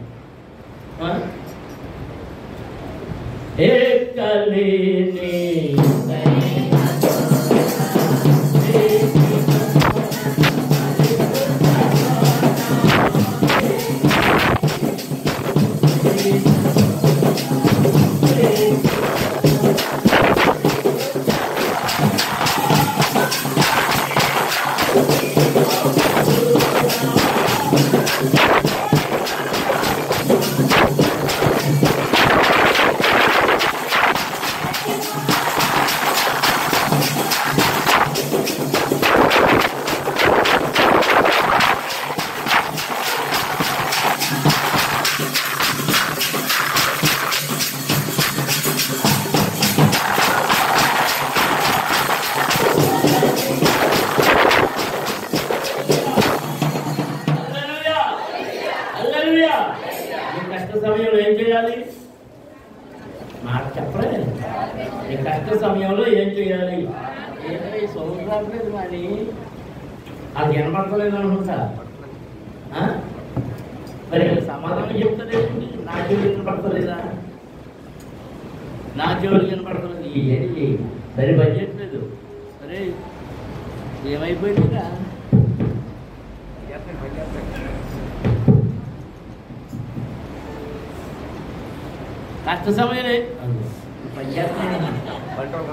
ఏకలేని కష్ట సమయంలో ఏం చేయాలి? మాట చెప్పలేదు. ఈ కష్ట సమయంలో ఏం చేయాలి? ఏంటంటే ఈ సౌండ్ రావట్లేదు, కానీ అది వినపడతలేదు అనుకుంటా. మరి సమాధానం చెప్తలేదండి. నా చెవులు వినపడతలేదా? నా చెవులు వినపడతలేదు. ఏంటి సరి పనిచేయట్లేదు. సరే ఏమైపోయిందిగా? కష్ట సమయమే కంట్రోల్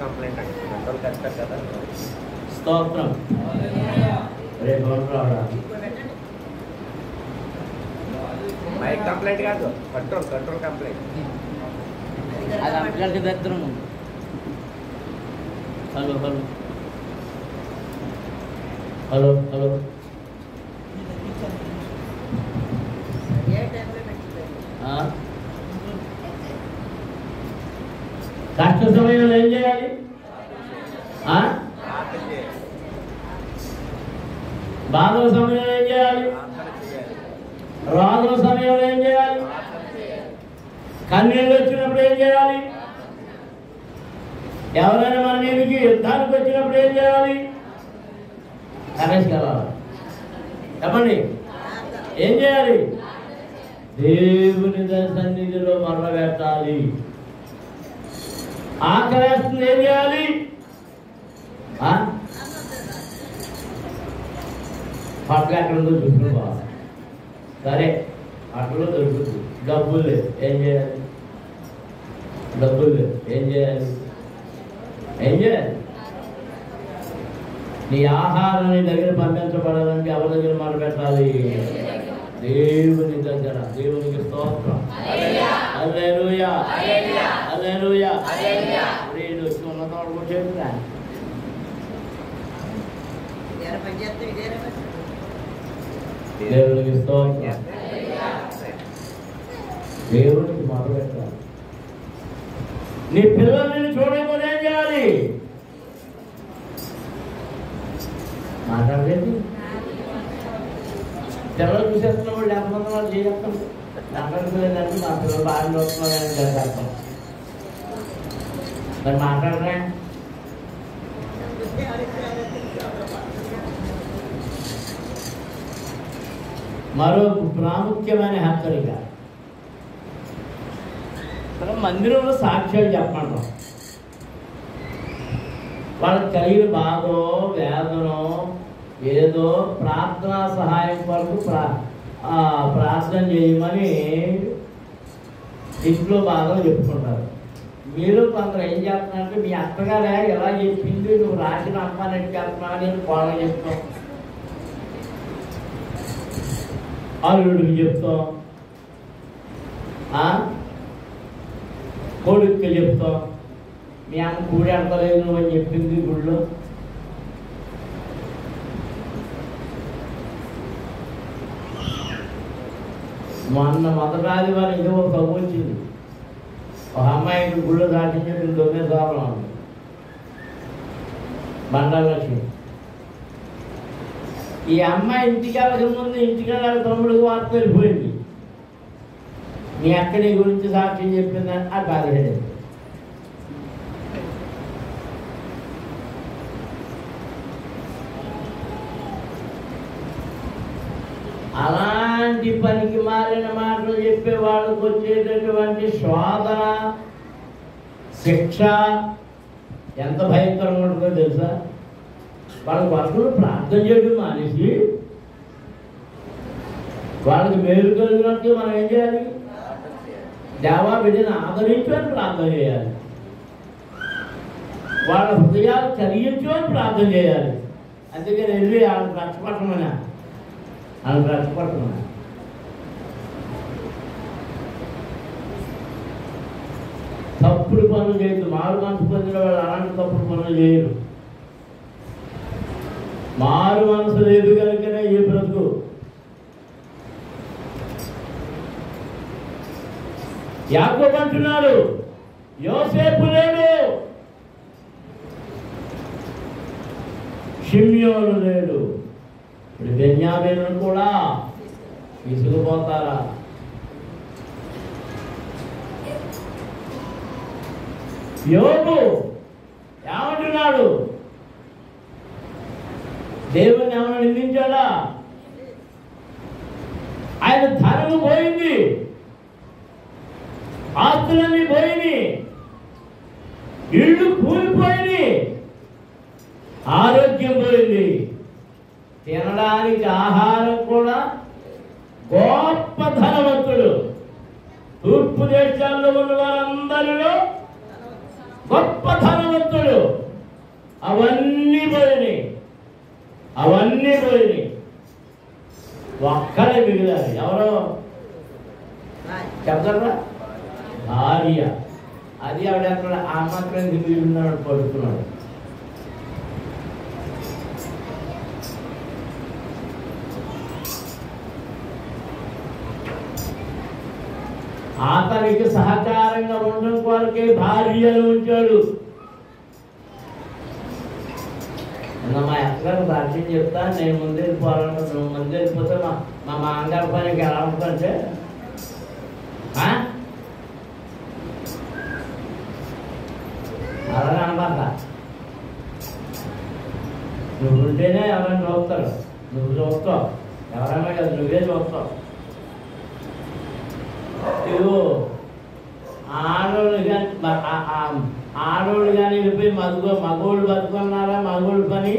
కంప్లైంట్ కంట్రోల్ కష్టం కదా. స్తోత్రం. రేపు మైక్ కంప్లైంట్ కాదు, కంట్రోల్ కంప్లైంట్. అది అంతకంటే దరిద్రము. Hello hello hello hello. కష్ట సమయంలో ఏం చేయాలి? బాధ సమయంలో ఏం చేయాలి? రోగం సమయంలో ఏం చేయాలి? కన్నీళ్ళు వచ్చినప్పుడు ఏం చేయాలి? ఎవరైనా మన నీటికి యుద్ధానికి వచ్చినప్పుడు ఏం చేయాలి? రమేష్ గారు చెప్పండి, ఏం చేయాలి? దేవుని సన్నిధిలో మరవబెట్టాలి. ఆకలేస్తుంది, ఏం చేయాలి? పట్ల ఎక్కడ ఉందో చూసుకోవాలి. సరే అట్లో దొరుకుతుంది. డబ్బులు లేదు, ఏం చేయాలి? డబ్బులు లేదు, ఏం చేయాలి? ఏం చేయాలి? నీ ఆహారం నీ దగ్గర పంపించబడాలంటే ఎవరి దగ్గర మొదలుపెట్టాలి? దేవుని దగ్గర. దేవునికి స్తోత్రం. హల్లెలూయా, హల్లెలూయా. ప్రియుడు వచ్చి ఉన్నతోడు కూర్చోండిరా. దేవునికి స్తోత్రం. దేవునికి మొదలుపెట్టాలి. నీ పిల్లల్ని చూడకపోతే ఏం చేయాలి? మాట్లాడలేదు. పిల్లలు చూసేస్తున్నప్పుడు లేకపోతే వాళ్ళు చేయగలుగుతాం. మాట్లాడుకోలేదంటే మా పిల్లలు బాగా చూస్తున్నారని చేస్తాం. మరి మాట్లాడరా? మరో ప్రాముఖ్యమైన హెచ్చరిక, మందిరంలో సాక్ష్యాలు చెప్పండి. వాళ్ళకి కలిగిన బాధో వేదనో ఏదో ప్రార్థనా సహాయం కొరకు ప్రార్థన చేయమని ఇంట్లో బాధలు చెప్పుకుంటారు. మీరు కొందరు ఏం చేస్తున్నారంటే మీ అత్తగారే ఎలా చెప్పింది, నువ్వు రాసిన అమ్మాని చెప్తున్నావు, నేను కోడలు చెప్తావు, అల్లుడికి చెప్తాం, కొడుక్కి చెప్తాం, మీ అమ్మ కూడి ఆడతలేదు నువ్వు అని చెప్పింది గుళ్ళో. మొదటి ఆదివారం ఏదో ఒక తప్పు వచ్చింది. ఒక అమ్మాయికి గుళ్ళో దాటించి 9 సార్లు ఉంది బండాలక్ష్మి. ఈ అమ్మాయి ఇంటికి వెళ్ళక ముందు ఇంటికాడ తమ్ముడికి వార్త వెళ్ళిపోయింది. నీ అక్క నీ గురించి సాక్ష్యం చెప్పిందని ఆ బాధపడేది. అలాంటి పనికి మారిన మాటలు చెప్పే వాళ్ళకు వచ్చేటటువంటి శోధన శిక్ష ఎంత భయంకరంగా ఉంటుందో తెలుసా? వాళ్ళ పట్టుకుని ప్రార్థన చేయడం మానేసి వాళ్ళకి మేలు కలిగినట్టు మనం ఏం చేయాలి? దేవా బిడ్డను ఆదరించని ప్రార్థన చేయాలి. వాళ్ళ హృదయాలు కలిగించని ప్రార్థన చేయాలి. అందుకని వెళ్ళి వాళ్ళకి రక్షపట్టమని వాళ్ళకి రక్షపట్టమని. తప్పుడు పనులు చేయొద్దు. మారు మనసు పొందిన వాళ్ళు అలాంటి తప్పుడు పనులు చేయరు. మారు మనసు లేదు కనుకనే ఏ బ్రతుకు. యాకోబు అంటున్నాడు, యోసేపు లేడు, షిమ్యోను లేడు, ఇప్పుడు బెన్యామీను కూడా విసిగిపోతారా? యోబు ఏమంటున్నాడు? దేవుని ఏమైనా నిందించాడా? ఆయన ధనము పోయింది, ఆస్తులన్నీ పోయింది, ఇళ్ళు కూలిపోయింది, ఆరోగ్యం పోయింది, తినడానికి ఆహారం కూడా. గొప్ప ధనవంతుడు, తూర్పు దేశాల్లో ఉన్న వారందరిలో గొప్ప ధనవంతుడు. అవన్నీ పోయినాయి, అవన్నీ పోయినాయి. ఒక్కడే మిగిలారు. ఎవరో చెప్తారా? భార్య. అది ఆవిడ అక్కడ ఆ మాత్రం మిగిలిన్నాడు, పడుతున్నాడు. అతనికి సహకారంగా ఉండడం కొరకే భార్యను ఉంచాడు. మా అక్కగారు సాక్ష్యం చెప్తా, నేను ముందు వెళ్ళిపోవాలంటే నువ్వు ముందు వెళ్ళిపోతే మా మామగారి పనికి ఎలా ఉంటుందంటే, అలాగే అనమాట. నువ్వు ఉంటేనే ఎవరైనా చూస్తారు, నువ్వు చూస్తావు, ఎవరైనా కదా నువ్వే చూస్తావు. ఇదిగో ఆడోళ్ళు కానీ వెళ్ళిపోయి మగోళ్ళు బతుకున్నారా? మగోళ్ళు పని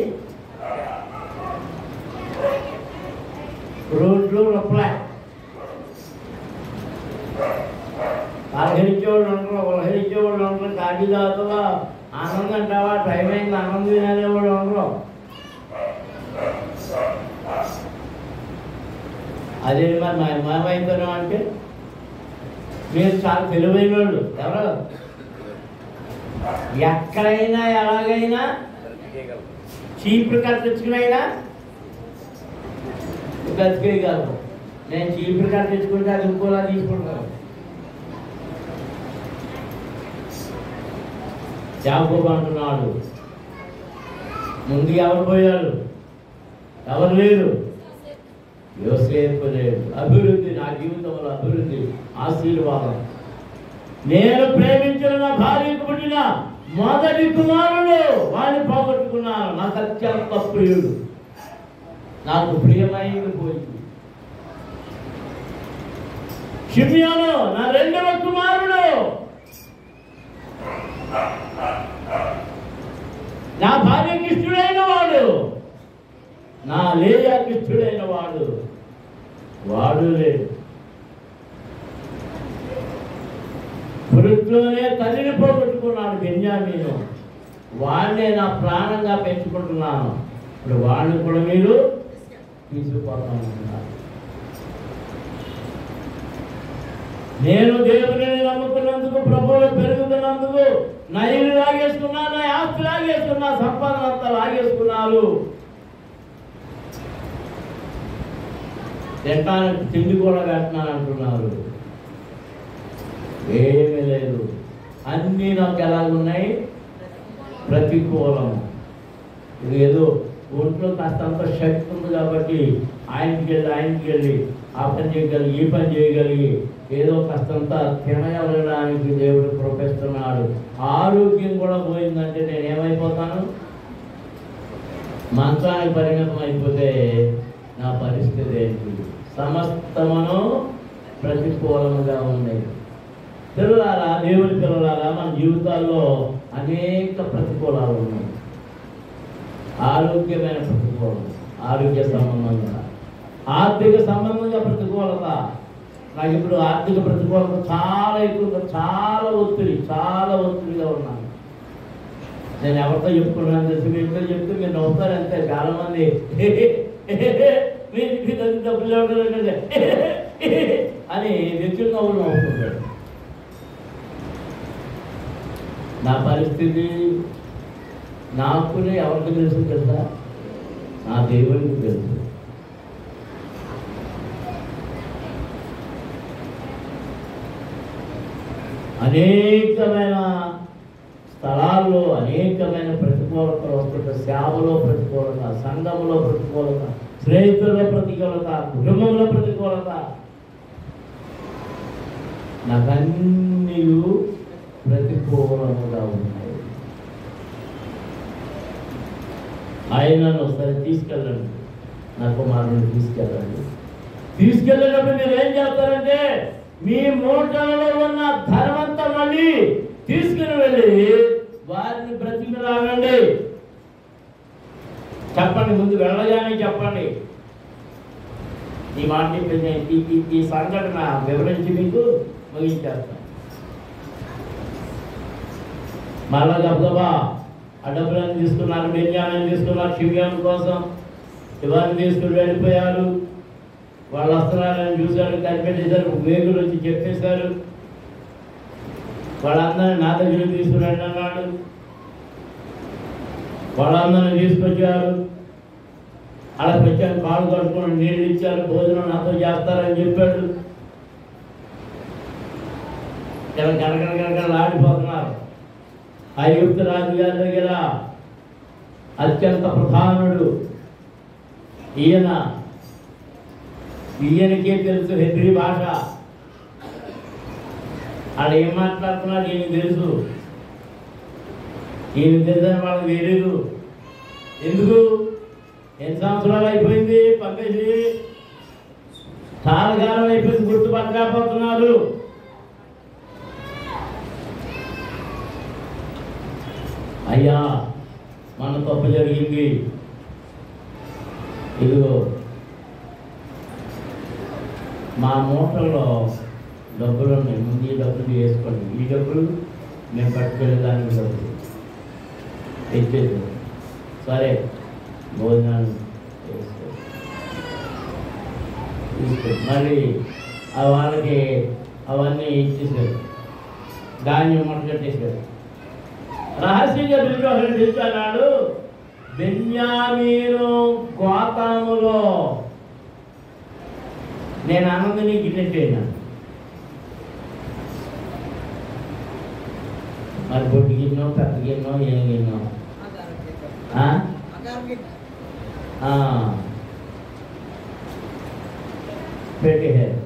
రోడ్లు రొప్పలే. పలహరించేవాళ్ళు ఉండరు, ఉలహరించేవాళ్ళు ఉండరు, కాఫీ తాగుతావా ఆనందం అంటావా, టైం అయింది ఆనందం తినేవాళ్ళు ఉండరు. అదే మరి మాయమైపోయినాం అంటే మీరు చాలా తెలివైన వాళ్ళు. ఎవరు ఎక్కడైనా ఎలాగైనా చీపురు కట్టించుకునైనా బతికేయగలరు. నేను చీపురు కట్టించుకుంటే అది ఇంకోలా తీసుకుంటాను. యాకోబు అంటున్నాడు, ముందు ఎవరు పోయారు? ఎవరు లేరు? యోసేపు లేడు. అభివృద్ధి, నా జీవితంలో అభివృద్ధి, ఆశీర్వాదం. నేను ప్రేమించిన నా భార్యకు పుట్టిన మొదటి కుమారుడు వాడిని పోగొట్టుకున్నాను. నాకు అత్యంత ప్రియుడు, నాకు ప్రియమైంది పోయింది. షిమ్యోను నా రెండవ కుమారుడు, నా భార్యకి ఇష్టడైన వాడు, నా లేయాకి ఇష్టడైన వాడు, వాడు లేడు. పురుట్లోనే తల్లిని పోగొట్టుకున్నాడు బెన్యామీను. వాడినే నా ప్రాణంగా పెంచుకుంటున్నాను. ఇప్పుడు వాడిని కూడా మీరు తీసుకుపోతామన్నారు. నేను దేవుని నమ్ముకున్నందుకు, ప్రభువులు పెరుగుతున్నందుకు నా ఇల్లు లాగేసుకున్నా, నా ఆస్తి లాగేసుకున్నా, సంపాదన అంతా లాగేసుకున్నారు. తింటానికి తిండి కూడా పెట్టినాను అంటున్నారు. ఏమీ లేదు. అన్నీ నాకు ఎలాగున్నాయి? ప్రతికూలము. ఇది ఏదో ఒంట్లో కాస్తంత శక్తి ఉంది కాబట్టి ఆయనకి వెళ్ళి ఆ పని చేయగలిగి, ఈ పని చేయగలిగి, ఏదో కాస్తంత తినగలగడానికి దేవుడు ప్రొపిస్తున్నాడు. ఆరోగ్యం కూడా పోయిందంటే నేనేమైపోతాను? మంచానికి పరిణతం అయిపోతే నా పరిస్థితి ఏంటి? సమస్తమును ప్రతికూలముగా ఉన్నాయి. పిల్లలారా, దేవుని పిల్లలారా, మన జీవితాల్లో అనేక ప్రతికూలాలు ఉన్నాయి. ఆరోగ్యమైన ప్రతికూలం, ఆరోగ్య సంబంధంగా, ఆర్థిక సంబంధంగా ప్రతికూలత. నాకు ఇప్పుడు ఆర్థిక ప్రతికూలత చాలా ఎక్కువగా, చాలా ఒత్తిడిగా ఉన్నాను. నేను ఎవరితో చెప్పుకున్నాను తెలిసి, మీతో చెప్తే మీరు నవ్వుతారు అంతే. చాలామంది మీరు డబ్బులు ఇవ్వడం అని వ్యక్తులు నవ్వుతుంటాడు. నా పరిస్థితి నాకునే ఎవరికి తెలుసు తెలుసా? నా దేవునికి తెలుసు. అనేకమైన స్థలాల్లో అనేకమైన ప్రతికూలతలు వస్తుంటాయి. సేవలో ప్రతికూలత, సంఘంలో ప్రతికూలత, స్నేహితుల ప్రతికూలత, కుటుంబంలో ప్రతికూలత. నాకన్నీ ప్రతికూలముగా ఉన్నాయి. ఆయనను ఒకసారి తీసుకెళ్ళండి, నా కుమారుని తీసుకెళ్ళినప్పుడు మీరు ఏం చేస్తారంటే, మీ మూటలలో ఉన్న ధనమంతా మళ్ళీ తీసుకుని వెళ్ళి వారిని బ్రతికి రాగండి. చెప్పండి, ముందు వెళ్ళగానే చెప్పండి. ఈ మాట ఈ సంఘటన వివరించి మీకు ముగించేస్తాను. మళ్ళా గబగబా ఆ డబ్బులను తీసుకున్నారు, బెన్యామీను తీసుకున్నారు షిమ్యోను కోసం. ఇవన్నీ తీసుకుని వెళ్ళిపోయారు. వాళ్ళ వస్త్రాలను చూశారు, కనిపెట్టేశారు, వేగులు వచ్చి చెప్పేశారు. వాళ్ళందరినీ నా దగ్గరికి తీసుకురండి అన్నాడు. వాళ్ళందరినీ తీసుకొచ్చారు. అలా వచ్చారు, కాళ్ళు కట్టుకుని నీళ్ళు ఇచ్చారు, భోజనం నాతో చేస్తారని చెప్పాడు. ఇలా గడగడ ఆడిపోతున్నారు. ఐగుప్తు రాజు గారి దగ్గర అత్యంత ప్రధానుడు ఈయనకే తెలుసు హెబ్రీ భాష. వాళ్ళు ఏం మాట్లాడుతున్నారు ఈయనకి తెలుసు. ఈయనకి తెలుసని వాళ్ళకి తెలియదు. ఎందుకు? ఎన్ని సంవత్సరాలు అయిపోయింది పంపేసి, చాలా కాలం అయిపోయింది, గుర్తుపట్టకపోతున్నారు. అయ్యా, మన తప్పు జరిగింది, ఇదిగో మా మూటల్లో డబ్బులు ఉన్నాయి, ముందు ఈ డబ్బులు వేసుకోండి, ఈ డబ్బులు మేము పట్టుకెళ్ళేదానికి డబ్బులు తెచ్చేది. సరే, భోజనాలు వేసుకో. తీసుకెళ్ళి మళ్ళీ వాళ్ళకి అవన్నీ ఇచ్చేసాడు, ధాన్యం మొట్ట కట్టేసాడు. రహస్యంగా పిలుచున్నాడు. బెన్యామీను గోతాములో నేను అన్నది నీకు ఇన్నట్టేనా? మరి బొడ్డు గిన్నో పెద్ద గిన్నో ఏం గిన్నో పెట్టేశారు.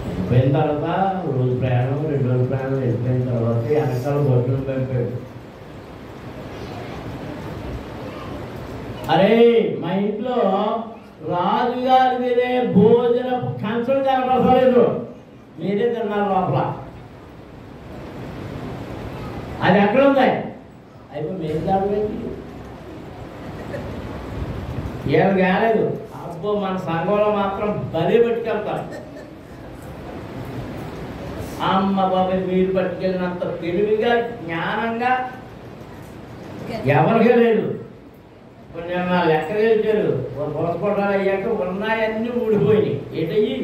వెళ్ళిపోయిన తర్వాత రోజు ప్రయాణం 2 రోజుల ప్రయాణం వెళ్ళిపోయిన తర్వాత వెనకాల భోజనం పంపాడు. అరే మా ఇంట్లో రాజుగారి తినే భోజన కంచం కనపడలేదు, మీరే తిన్నారు లోపల. అది ఎక్కడ ఉంది? అయిపోయి మీరు దాడిపోయింది ఏమి కాలేదు. అబ్బో మన సంఘంలో మాత్రం బలి పట్టుకెళ్తారు. అమ్మ బాబాయ్ మీరు పట్టుకెళ్ళినంత తెలివిగా జ్ఞానంగా ఎవరికే లేదు. కొన్ని లెక్క తెలిచారు, పోసుకోవడాలు అయ్యాక ఉన్నాయన్నీ ఊడిపోయినాయి. ఏంటయ్యి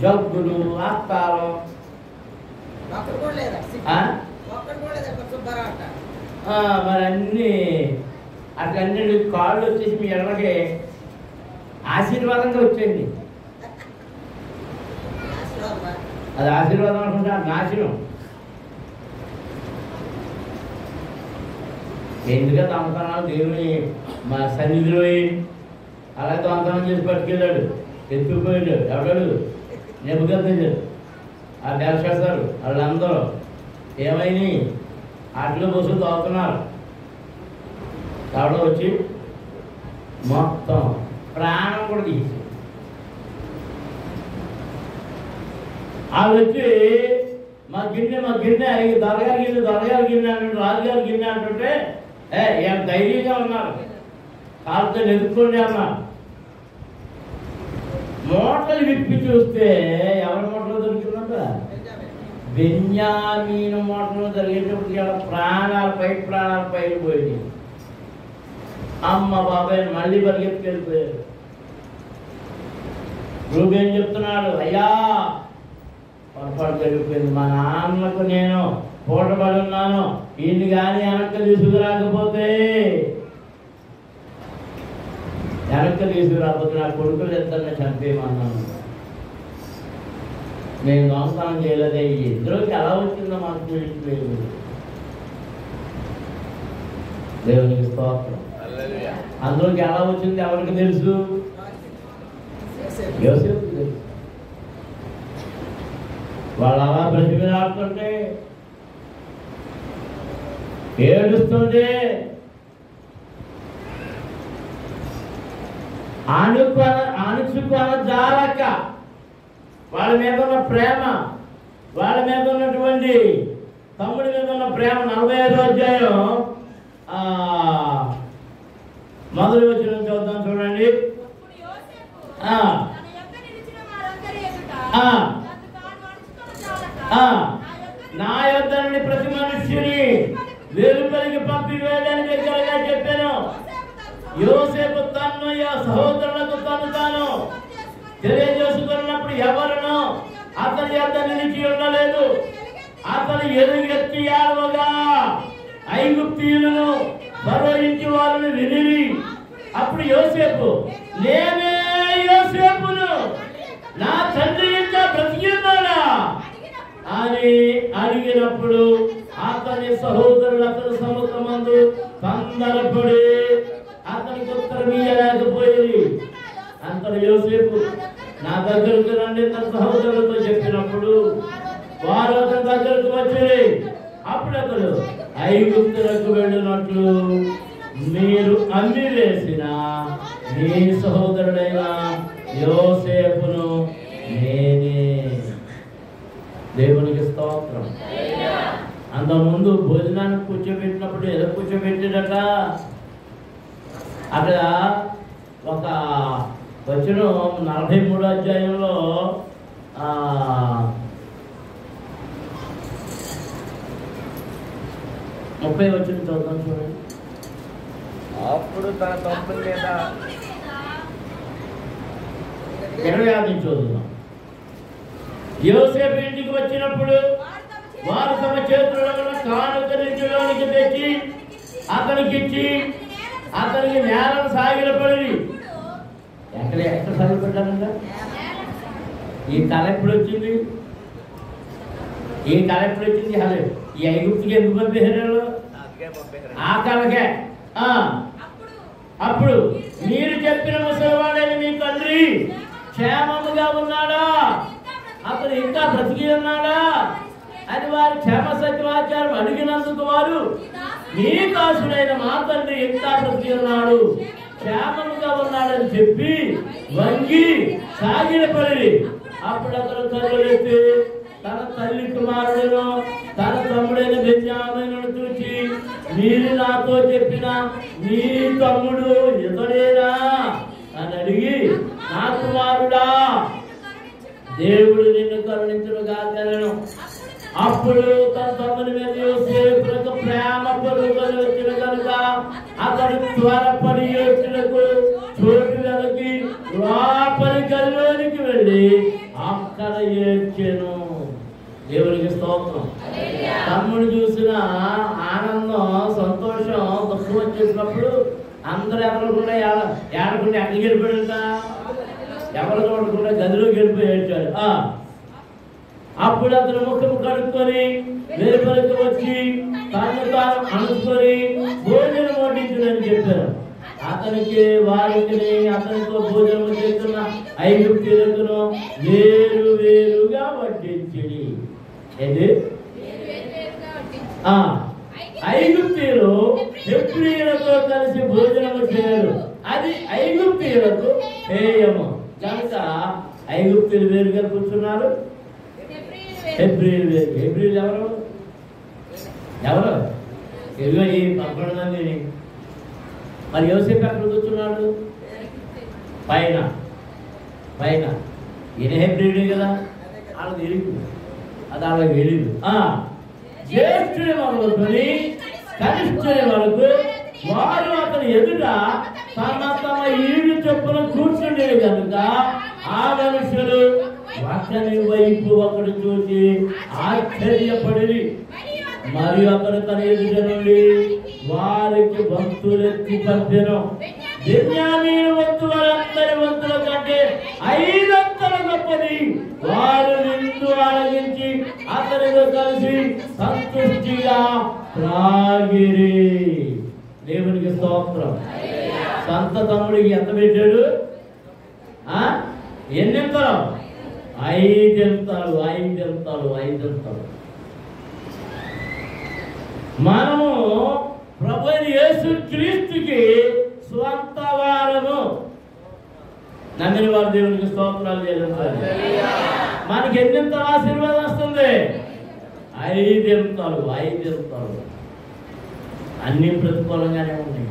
జబ్బులు ఆస్తాలు మరి అన్నీ అట్లన్నీ కాళ్ళు వచ్చేసి మీ ఎడలకి ఆశీర్వాదంగా వచ్చేయండి. అది ఆశీర్వాదం అనుకుంటా, నాశనం. ఎందుకంటే దొంగతనాలు దేవుని మా సన్నిధిలో అలా దొంగతనం చేసి పట్టుకెళ్ళాడు, ఎత్తుకుపోయాడు. ఎవడాడు? నెబుకద్నెజరు, ఆ బెల్షస్సరు, వాళ్ళందరూ ఏమైనా ఆటలు బస్సులు తోగుతున్నారు. ఎవడో వచ్చి మొత్తం ప్రాణం కూడా తీసి వాళ్ళు వచ్చి మా గిన్నె అడిగి దొరగారి గిన్నె అంటుంటే రాజుగారి గిన్నె అంటుంటే ఏం ధైర్యంగా ఉన్నారు, కాళ్ళతో ఎదుర్కొండి అన్నారు. మూటలు విప్పి చూస్తే ఎవరి మూటలు దొరికిందంట? బెన్యామీను మూటలు జరిగేటప్పుడు ప్రాణాలు పైన పోయి అమ్మ బాబాయ్ మళ్ళీ పరిగెత్తుకెళ్ళిపోయారు. రూబేన్ చెప్తున్నాడు, అయ్యా పొరపాటు జరిగిపోయింది, మా నాన్నకు నేను పూటబడి ఉన్నాను, వీడిని కానీ వెనక్కి తీసుకురాకపోతే నా కొడుకులు ఇద్దరిని చంపేయమన్నాను. నేను దొంగతనం చేయలేదే. ఇద్దరికి ఎలా వచ్చిందో మాకు తెలియట్లేదు. దేవునికి స్తోత్రం. అందులోకి ఎలా వచ్చింది ఎవరికి తెలుసు? యోసేపుకి తెలుసు. వాళ్ళు అలా బ్రతిమిలాడుతుంటే ఏడుస్తుంటే అణుచుకొన జాలక వాళ్ళ మీద ఉన్న ప్రేమ, వాళ్ళ మీద ఉన్నటువంటి తమ్ముడి మీద ఉన్న ప్రేమ 45వ అధ్యాయం మొదటి వచనం చూద్దాం, చూడండి. నా యొద్ద నుండి ప్రతి మనుష్యుని వెలుపలికి పంపివేయడానికి దగ్గరగా చెప్పాను. యోసేపు తన్ను సహోదరులకు తాను తెలియజేసుకున్నప్పుడు ఎవరును అతని యొద్ద నిలిచి ఉండలేదు. అతను ఎలుగెత్తి ఏడవగా ఐగుప్తీయులను మరో ఇంటి వాళ్ళని వినిరి. అప్పుడు యోసేపు, నేనే యోసేపును, నా తండ్రి ఇంకా బ్రతికిన్నాడా అని అడిగినప్పుడు అతని సహోదరులు అతని సముఖమందు తొందరపడి అతనికి ఉత్తరం ఇయ్యలేకపోయింది. అంతలో యోసేపు, నా దగ్గరకు రండి తన సహోదరులతో చెప్పినప్పుడు వారు అతని దగ్గరకు వచ్చి, అప్పుడు అతడు ఐగుప్తులకు వెళ్ళినట్లు మీరు అమ్మి వేసిన మీ సహోదరుడైన యోసేపును నేనే. దేవునికి స్తోత్రం. అంతకుముందు భోజనానికి కూర్చోబెట్టినప్పుడు ఎలా కూర్చోబెట్టాడట? అక్కడ ఒక వచనం 43వ అధ్యాయంలో 30 వచనం చూద్దాం, చూడండి. అప్పుడు తన తమ్ముని మీద 26 నుంచి చదువుదాం. యోసేపు ఇంటికి వచ్చినప్పుడు వారు తమ చేతుల్లో కానుకలోనికి తెచ్చి అతనికిచ్చి అతనికి నేలను సాగిలపడి ఎక్కడ సాగిలపడ్డారంట? ఈ తల ఎప్పుడు వచ్చింది? హలో, ఈ ఐగుప్తుకి ఎందుకు పంపేశారు? ఆ కలకే. అప్పుడు మీరు చెప్పిన ముసలివాడని మీ తండ్రి క్షేమముగా ఉన్నాడా, అతను ఇంకా బ్రతికి ఉన్నాడా అని వారి క్షేమ సత్యవాచారం అడిగినందుకు వారు మీ దాసుడైన మా తండ్రి ఇంకా బ్రతికి ఉన్నాడు, క్షేమముగా ఉన్నాడని చెప్పి వంగి సాగిలపడి అప్పుడు అతను కరువెత్తి తన తల్లి కుమారుడును తన తమ్ముడైన బెన్యామీనును చూచి మీరు నాతో చెప్పిన మీ తమ్ముడు ఇతడేనా అని అడిగి, నా కుమారుడా దేవుడు నిన్ను కరుణించునుగా తెలను. అప్పుడు తన తమ్ముని మీద యోసేపునకు ప్రేమ పొరుగులు వచ్చిన కనుక అతడు త్వరపడి యోచులకు చోటు వెనక్కి లోపలి గదిలోనికి వెళ్ళి అక్కడ ఏడ్చెను. దేవునికి స్తోత్రం. తమ్ముడు చూసిన ఆనందం, సంతోషం, దుఃఖం వచ్చేసినప్పుడు అందరూ ఎవరకుండా ఏడకుండా ఎక్కడికి వెళ్ళిపోయాడుట? ఎవరు చూడకుండా గదిలోకి వెళ్ళిపోయి ఏడ్చాడు. అప్పుడు అతను ముఖం కడుక్కొని వెలుపలికి వచ్చి తను తాను అనుకొని భోజనం వడ్డించునని చెప్పారు. అతనికి వారికి అతనితో భోజనం చేస్తున్న ఐగుప్తీయులను వేరు వేరుగా వడ్డించింది. ఏంటి? ఐగుప్తీయులు హెబ్రీయులతో కలిసి భోజనం చేయరు, అది ఐగుప్తీయులకు హేయము కనుక ఐగుప్తీయులు వేరుగా కూర్చున్నారు, హెబ్రీయులు వేరు. హెబ్రీయులు ఎవరు? ఇదిగో ఈ 11 మందిని. మరి యోసేపు ఎక్కడ కూర్చున్నాడు? పైన. ఈయన హెబ్రీయుడే కదా, వాళ్ళకి తెలియదు, అది వాళ్ళకి తెలియదు. జ్యేష్ఠుడి మొదలుకొని కనిష్ఠుడి వరకు వారు అతని ఎదుట తమ ఈడు చొప్పున కూర్చుండేది కనుక ఆ మనుషులు అతని వైపు ఒకడు చూసి ఆశ్చర్యపడి మరియు అతను తన ఎదుట నుండి వారికి వంతులెత్తి పంపెను. బెన్యామీను వంతు వారందరి వంతుల కంటే 5 అంతలు గొప్పది. వారు విందు ఆరగించి అతనితో కలిసి సంతృష్టిగా త్రాగిరి. దేవునికి స్తోత్రం. సంత తమ్ముడికి ఎంత పెట్టాడు? ఎన్నింతలు? 5 అంతలు. మనము ప్రభు యేసు క్రీస్తుకి స్వంత వారము. నమ్మిన వారు దేవునికి స్తోత్రాలు చేయాలి. మనకి ఎన్నింత ఆశీర్వాదం వస్తుంది? 5 అంతలు. అన్ని ప్రతికూలంగానే ఉన్నాయి.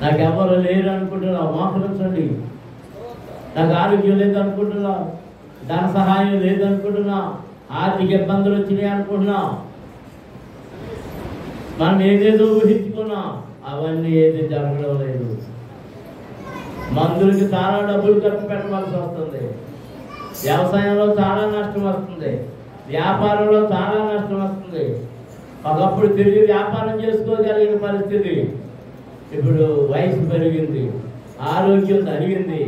నాకు ఎవరు లేరు అనుకుంటున్నావు, మోకరించండి. నాకు ఆరోగ్యం లేదనుకుంటున్నావు, ధన సహాయం లేదనుకుంటున్నావు, ఆర్థిక ఇబ్బందులు వచ్చినాయి అనుకుంటున్నావు, మనం ఏదేదో ఊహించుకున్నాం, అవన్నీ ఏది జరగడం లేదు. మందులకి చాలా డబ్బులు ఖర్చు పెట్టవలసి వస్తుంది, వ్యవసాయంలో చాలా నష్టం వస్తుంది, వ్యాపారంలో చాలా నష్టం వస్తుంది. ఒకప్పుడు తిరిగి వ్యాపారం చేసుకోగలిగిన పరిస్థితి, ఇప్పుడు వయసు పెరిగింది, ఆరోగ్యం తరిగింది,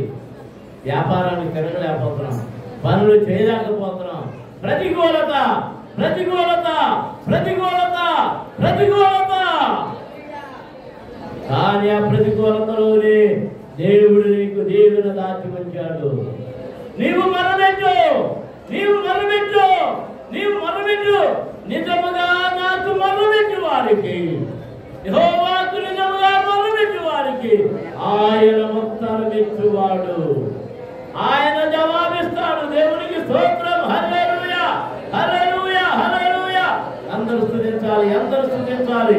వ్యాపారాన్ని తిరగలేకపోతున్నాం, పనులు చేయలేకపోతున్నాం. ప్రతికూలత. కానీ ఆ ప్రతికూలతలోనే దేవుడు నీకు దేవుని దాచి ఉంచాడు. నీవు మరణించు. నిజముగా నాకు మరణించు వారికి, యెహోవాకు నిజముగా మరణించు వారికి ఆయన ఉత్తరమిచ్చువాడు, ఆయన జవాబిస్తాడు. దేవునికి స్తోత్రం. హల్లెలూయా. అందరూ స్తుతించాలి.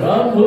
ప్రభు